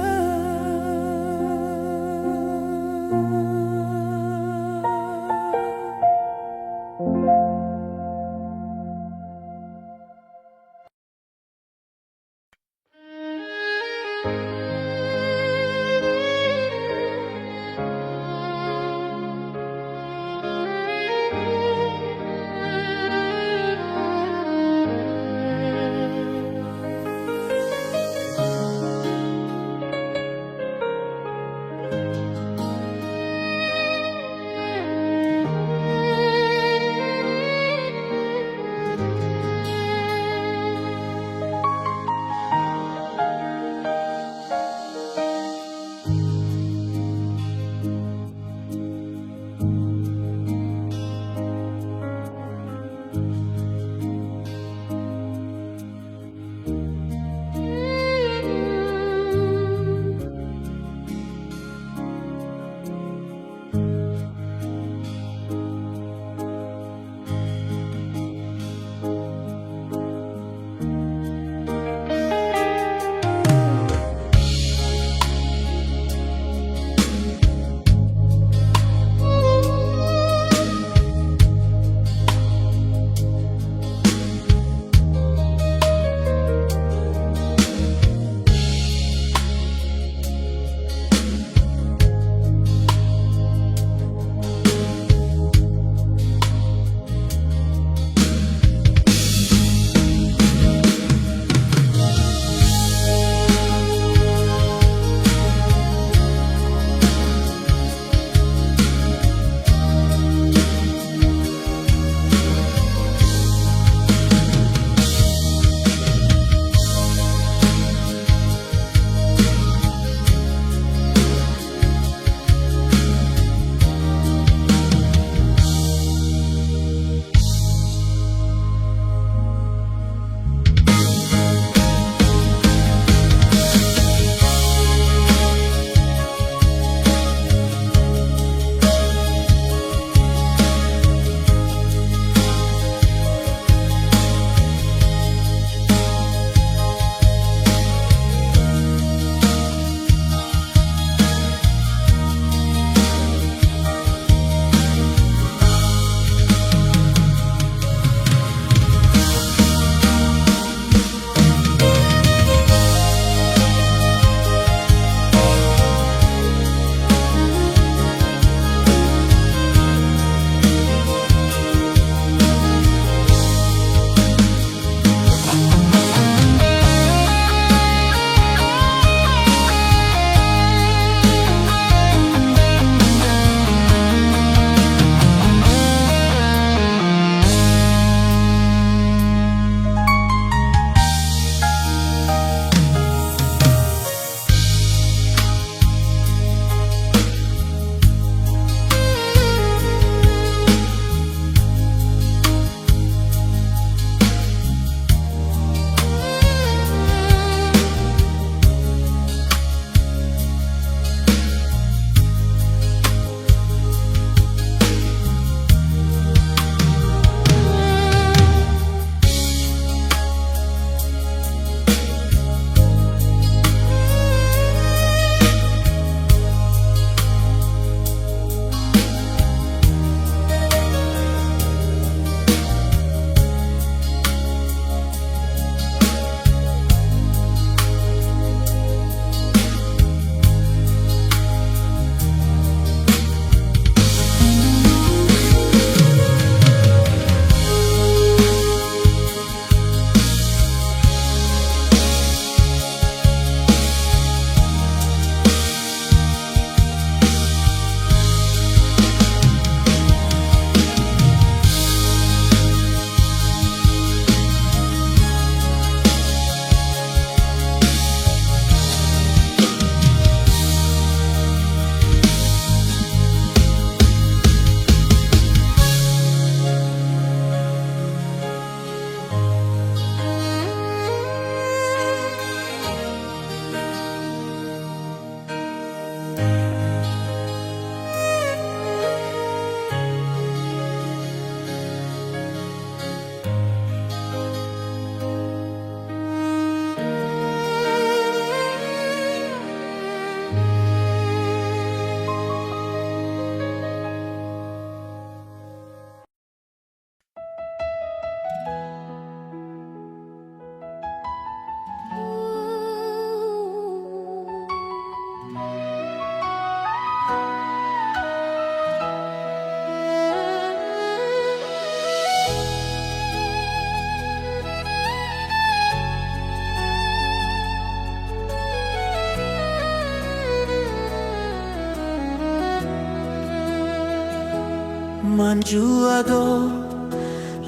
manjuado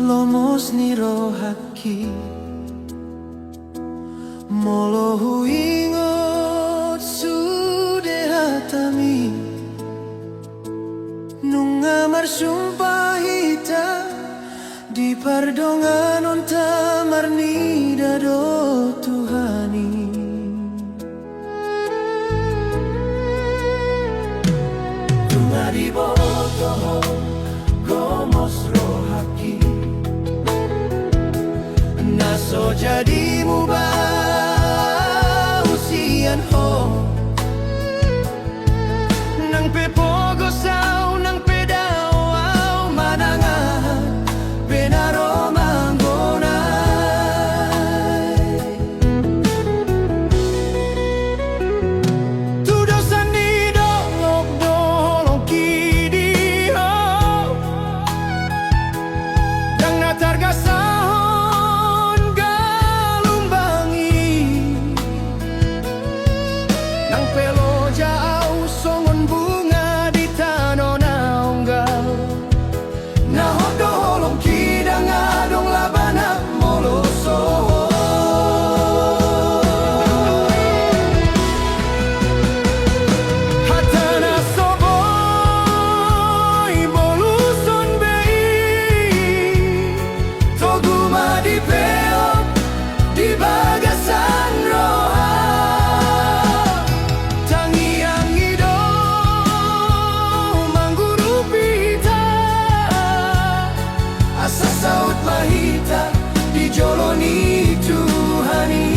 lomos ni rohaki molo huingot sude hatami nunga marsumpah hita di pardongan on tamarni dado Tuhani Tunga di boto gomos rohaki naso jadi mubah usian ho nang pepogo sao nang pedao au manangahan benaro manggonay tudo sanido lokdolong kidiho dang natargasahon galumbangi nang pelo jauh songon bunga di tanonanggal nahodolong kidang adong labana moloso hatana soboy boluson bei toguma di peok di bagasan roha tangiang ido mangguru pita asa saut mahita di joloni Tuhani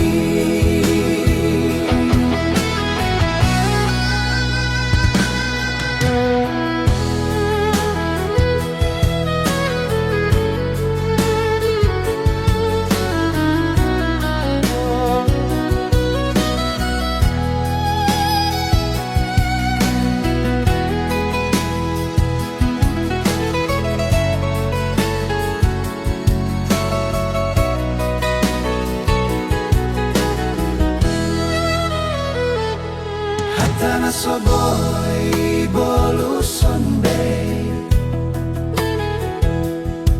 hatana soboy boluson bay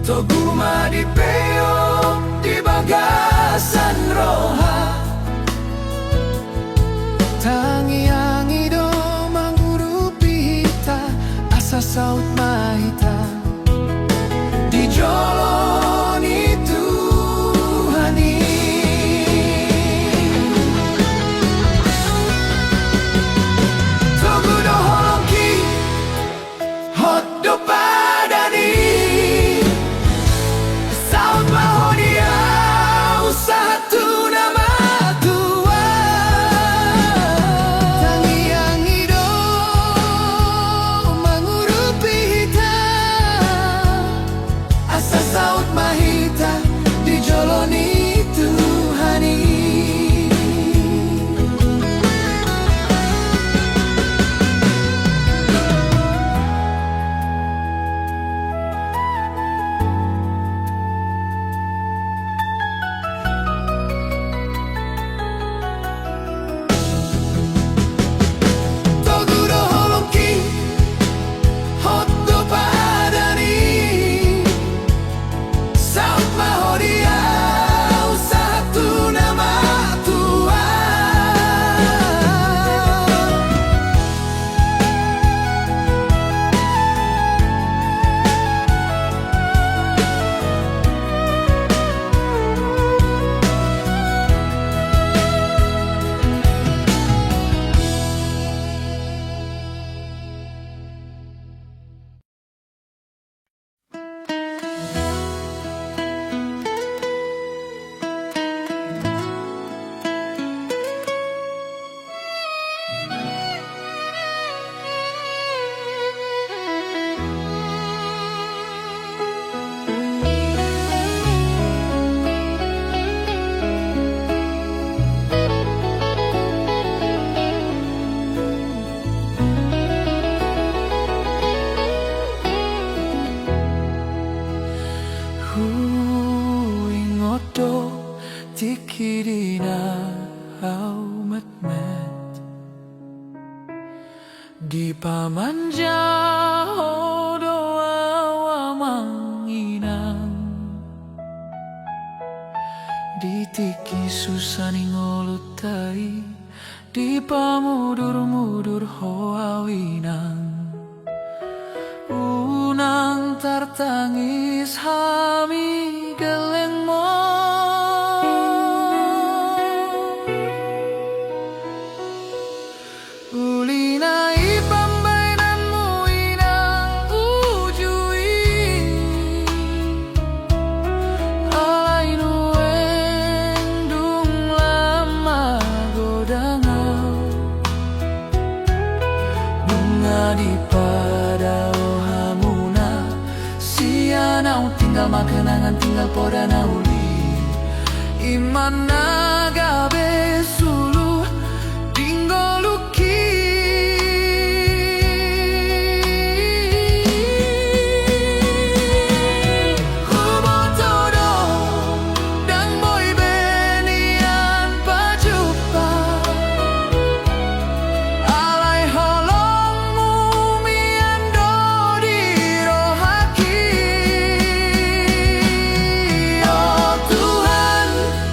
toguma di peok di bagasan roha tangiang ido mangguru pita asa saut mahita di joloni Tuhani Togudo holongki hotdo padani saut mahodia usaha tu nama tua tangiang ido mangurupi hita asa saut mahita di joloni Tuhani Togudo holongki hotdo padani saut mahodia usaha tu nama tua tikirina aumat met di pamanja doa Ditiki susani ngolutai di pamudur-mudur hoawinang unang tartangis hami geleng mo ulina ipambainanmu inang ujui alai nuendung lama godangau bunga di padau hamuna sianau tinggal makenangan tinggal podana uli iman gabe sulu tinggoluki hubotodo dang boy benian pajupa alai holongmu miando di rohaki oh Tuhan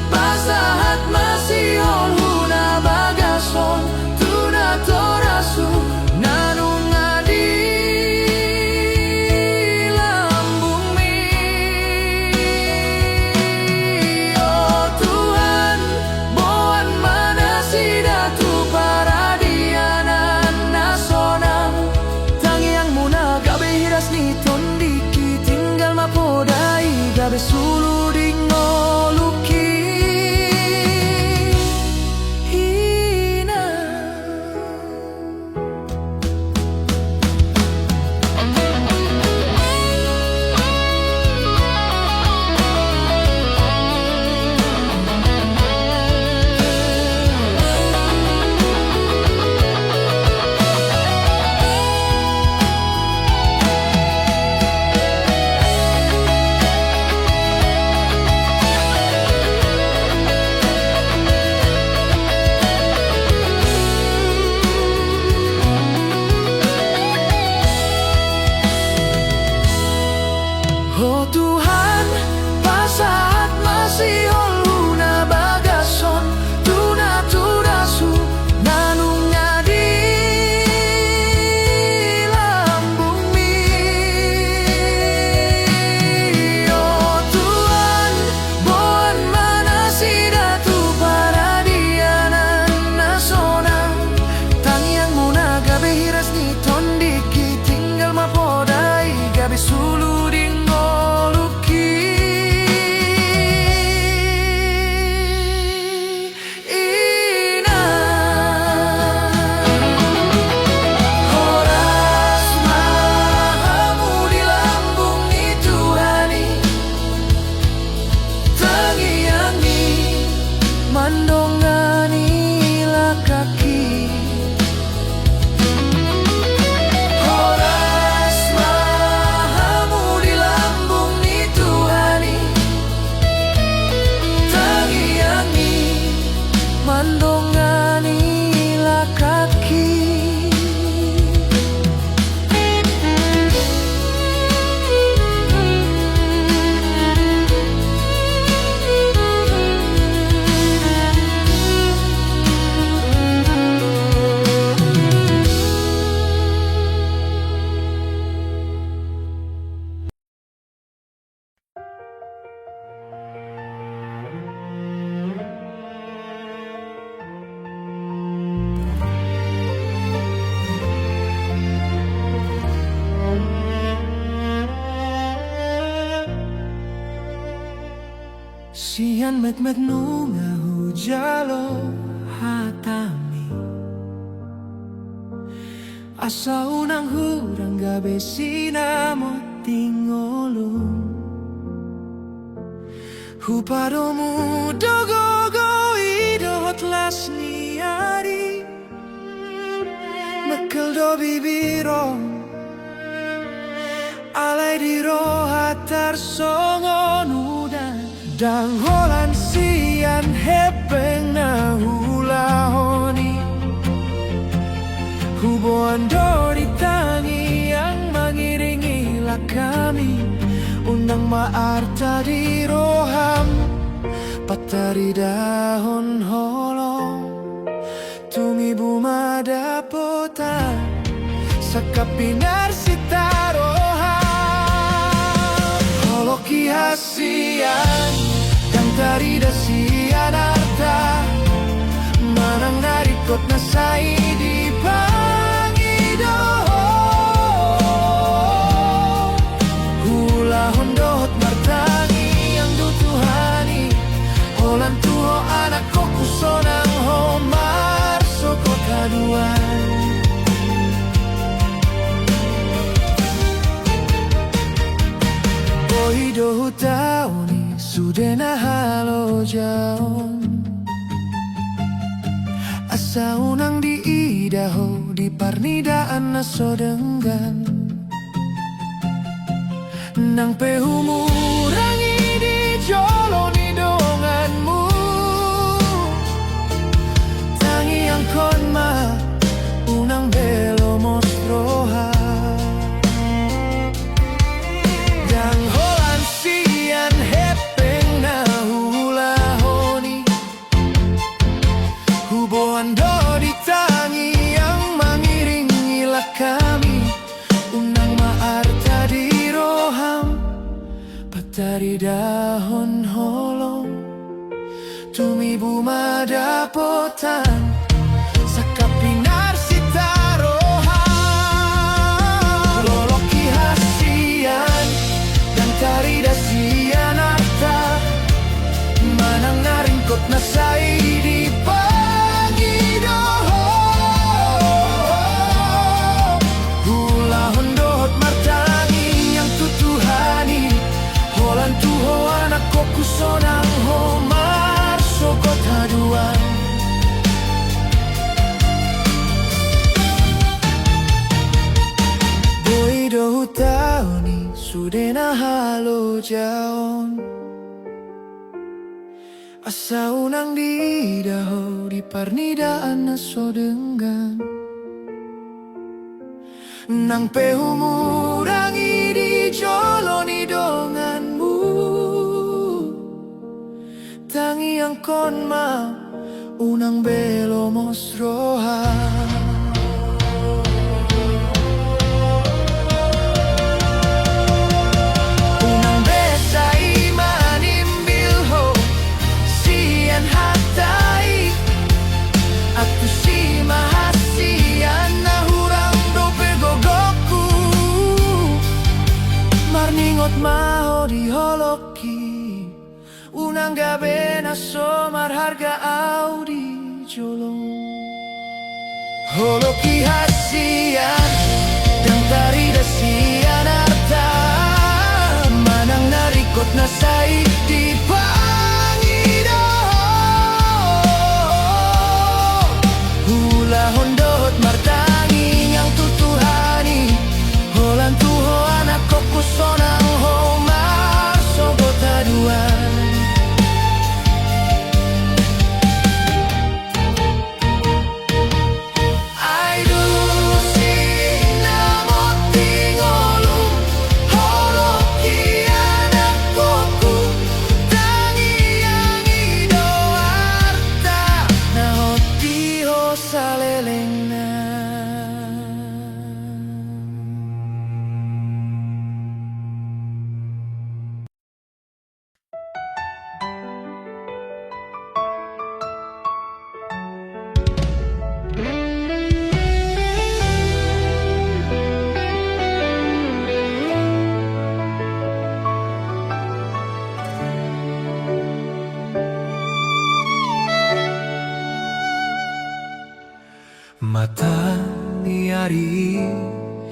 basahat masih olhuna bagason tuna torasu nanunga di lambung mi oh Tuhan boan mana sidatu paradianan nasonang tangiang muna gabe hiras ni tondiki tinggal mapodai gabe sulu dingoluki hina oh Tuhan pasahat masih olhuna bagason tuna turasu nanunga di lambung mi oh Tuhan boan mana sidatu paradianan nasonang tangiang muna gabe hiras ni tondiki tinggal mapodai gabe sulu dingoluki ina horas mahamu di lambung ni Tuhani tangiangi mandongani lakaki horas mahamu di lambung ni Tuhani tangiangi mandongani lakaki sian met nunga hujalo hatami asa unang hurang gabe sinamo tingolung hupadomu dogogo idot lasni ari mekel do bibiro alai di rohatar songon udan dang holan sian hepeng na hulahoni huboan dori tangi yang mengiringilah kami undang maarta di roham Patari dahon holong Tungi bumada potan Sakapinar sitaroha Holoki hasian Dan tari dasian arta Manang narikot na say di pangidoho Hula hondohot martangi Yang dutuhani Holan tuho anak ko kusonang homar Soko kaduan Bohido hutauni Sudena halo jaon Asa unang di idaho Di parnidaan na sodenggan Nang pehumurangi di jolo ni donganmu Tangi ang konma Unang belo mostroha Dang holan sian hepeng na hulahoni Huboan do di tangi yang mengiringilah kami Unang maarta di roham Patari dahon holong Tumi bumada potan Sakapinar sitaroha Loloki hasian Dan tari dasian arta Manang naringkot na say di pangidoho Hula hondohot martangi yang tutuhani Holan tuho anak ko kusonang homar Sokot haduan Boido hutauni Sudena halo jaon Asa unang di daho Di parnidaan na sodenggan Nang pehumurangi di jolo ni donganmu Tangi ang konma Unang belo mosroha Unang besay manimbilho Sian hatai Aku si mahasian na hurang do pegogoku Marningot maho di holoki Unang gabi na somar harga audi jolong Holoki hasian Dan tari dasian arta Manang narikot na say di pangidoho Hula hondohot martangi yang tutuhani Holan tuho anak ko kusonang homar Sogot haduan Mata ni ari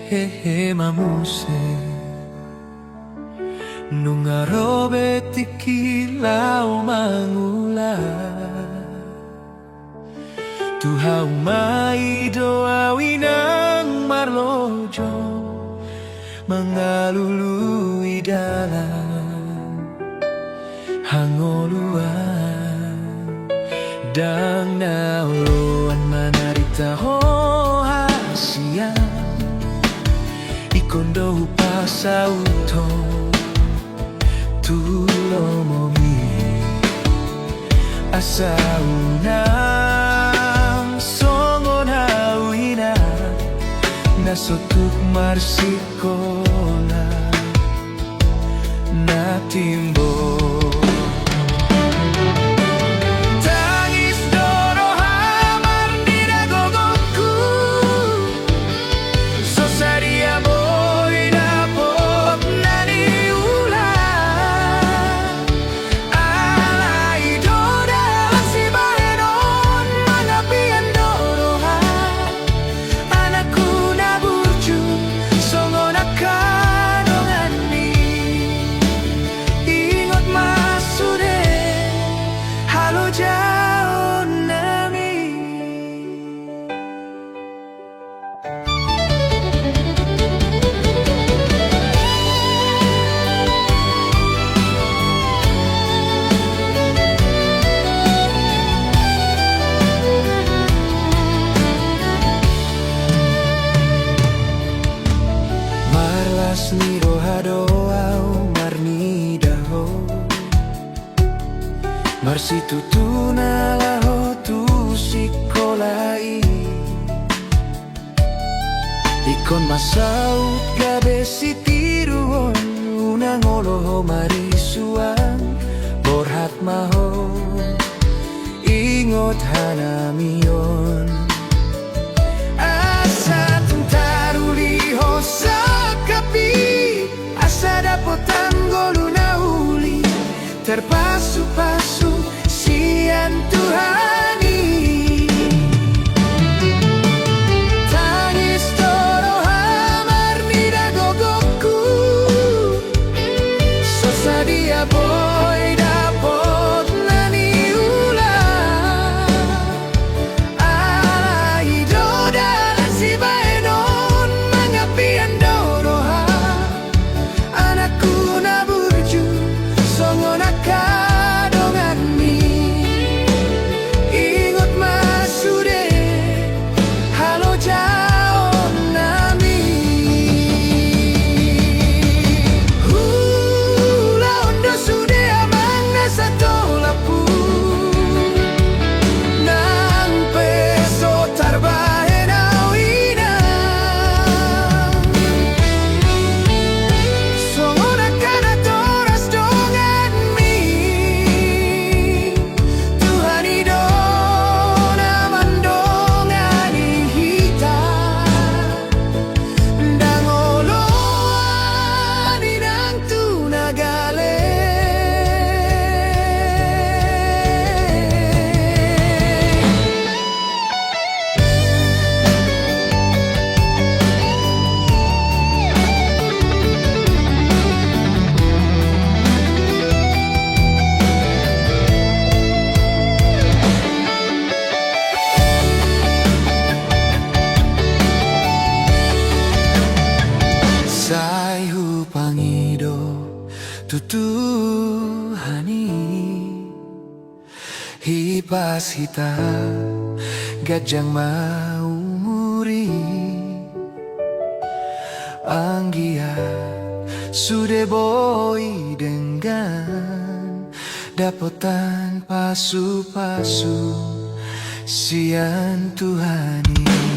hehe mamuse Nungarobe tikilau mangula Tuhau mai doa winang marlojo Mengalului dalam hangoluan Dang nauluan manarita ho hasia Ikondo upasauto Tulo momi masa unang songon hawina nasotuk marsikola na timbo. Niro hadoau marnidaho marsitu tunalaho tu sikolai ikon masaut gabe sitiruon unang oloho marisuang borhat maho ingot hanamion asa tuntaruli hosa asa dapotan goluna uli terpasu-pasu sian Tuhani tangis toro hamar nida gogoku sosadia boy dapot nani ulah alai dodalan si baenon mangapian doroha anakku naburju songon akadongan mi ingot masude halo jaon nami hula ondo sude amang nasa tolapu nang peso tarbahe nawina songon akana toras dongan mi Tuhani dona mandongani hita dangoloani nang tunagale Sai hupangido tutuhani hipas hita gajang maumuri anggia sude boy dengan dapotan pasu-pasu sian Tuhani.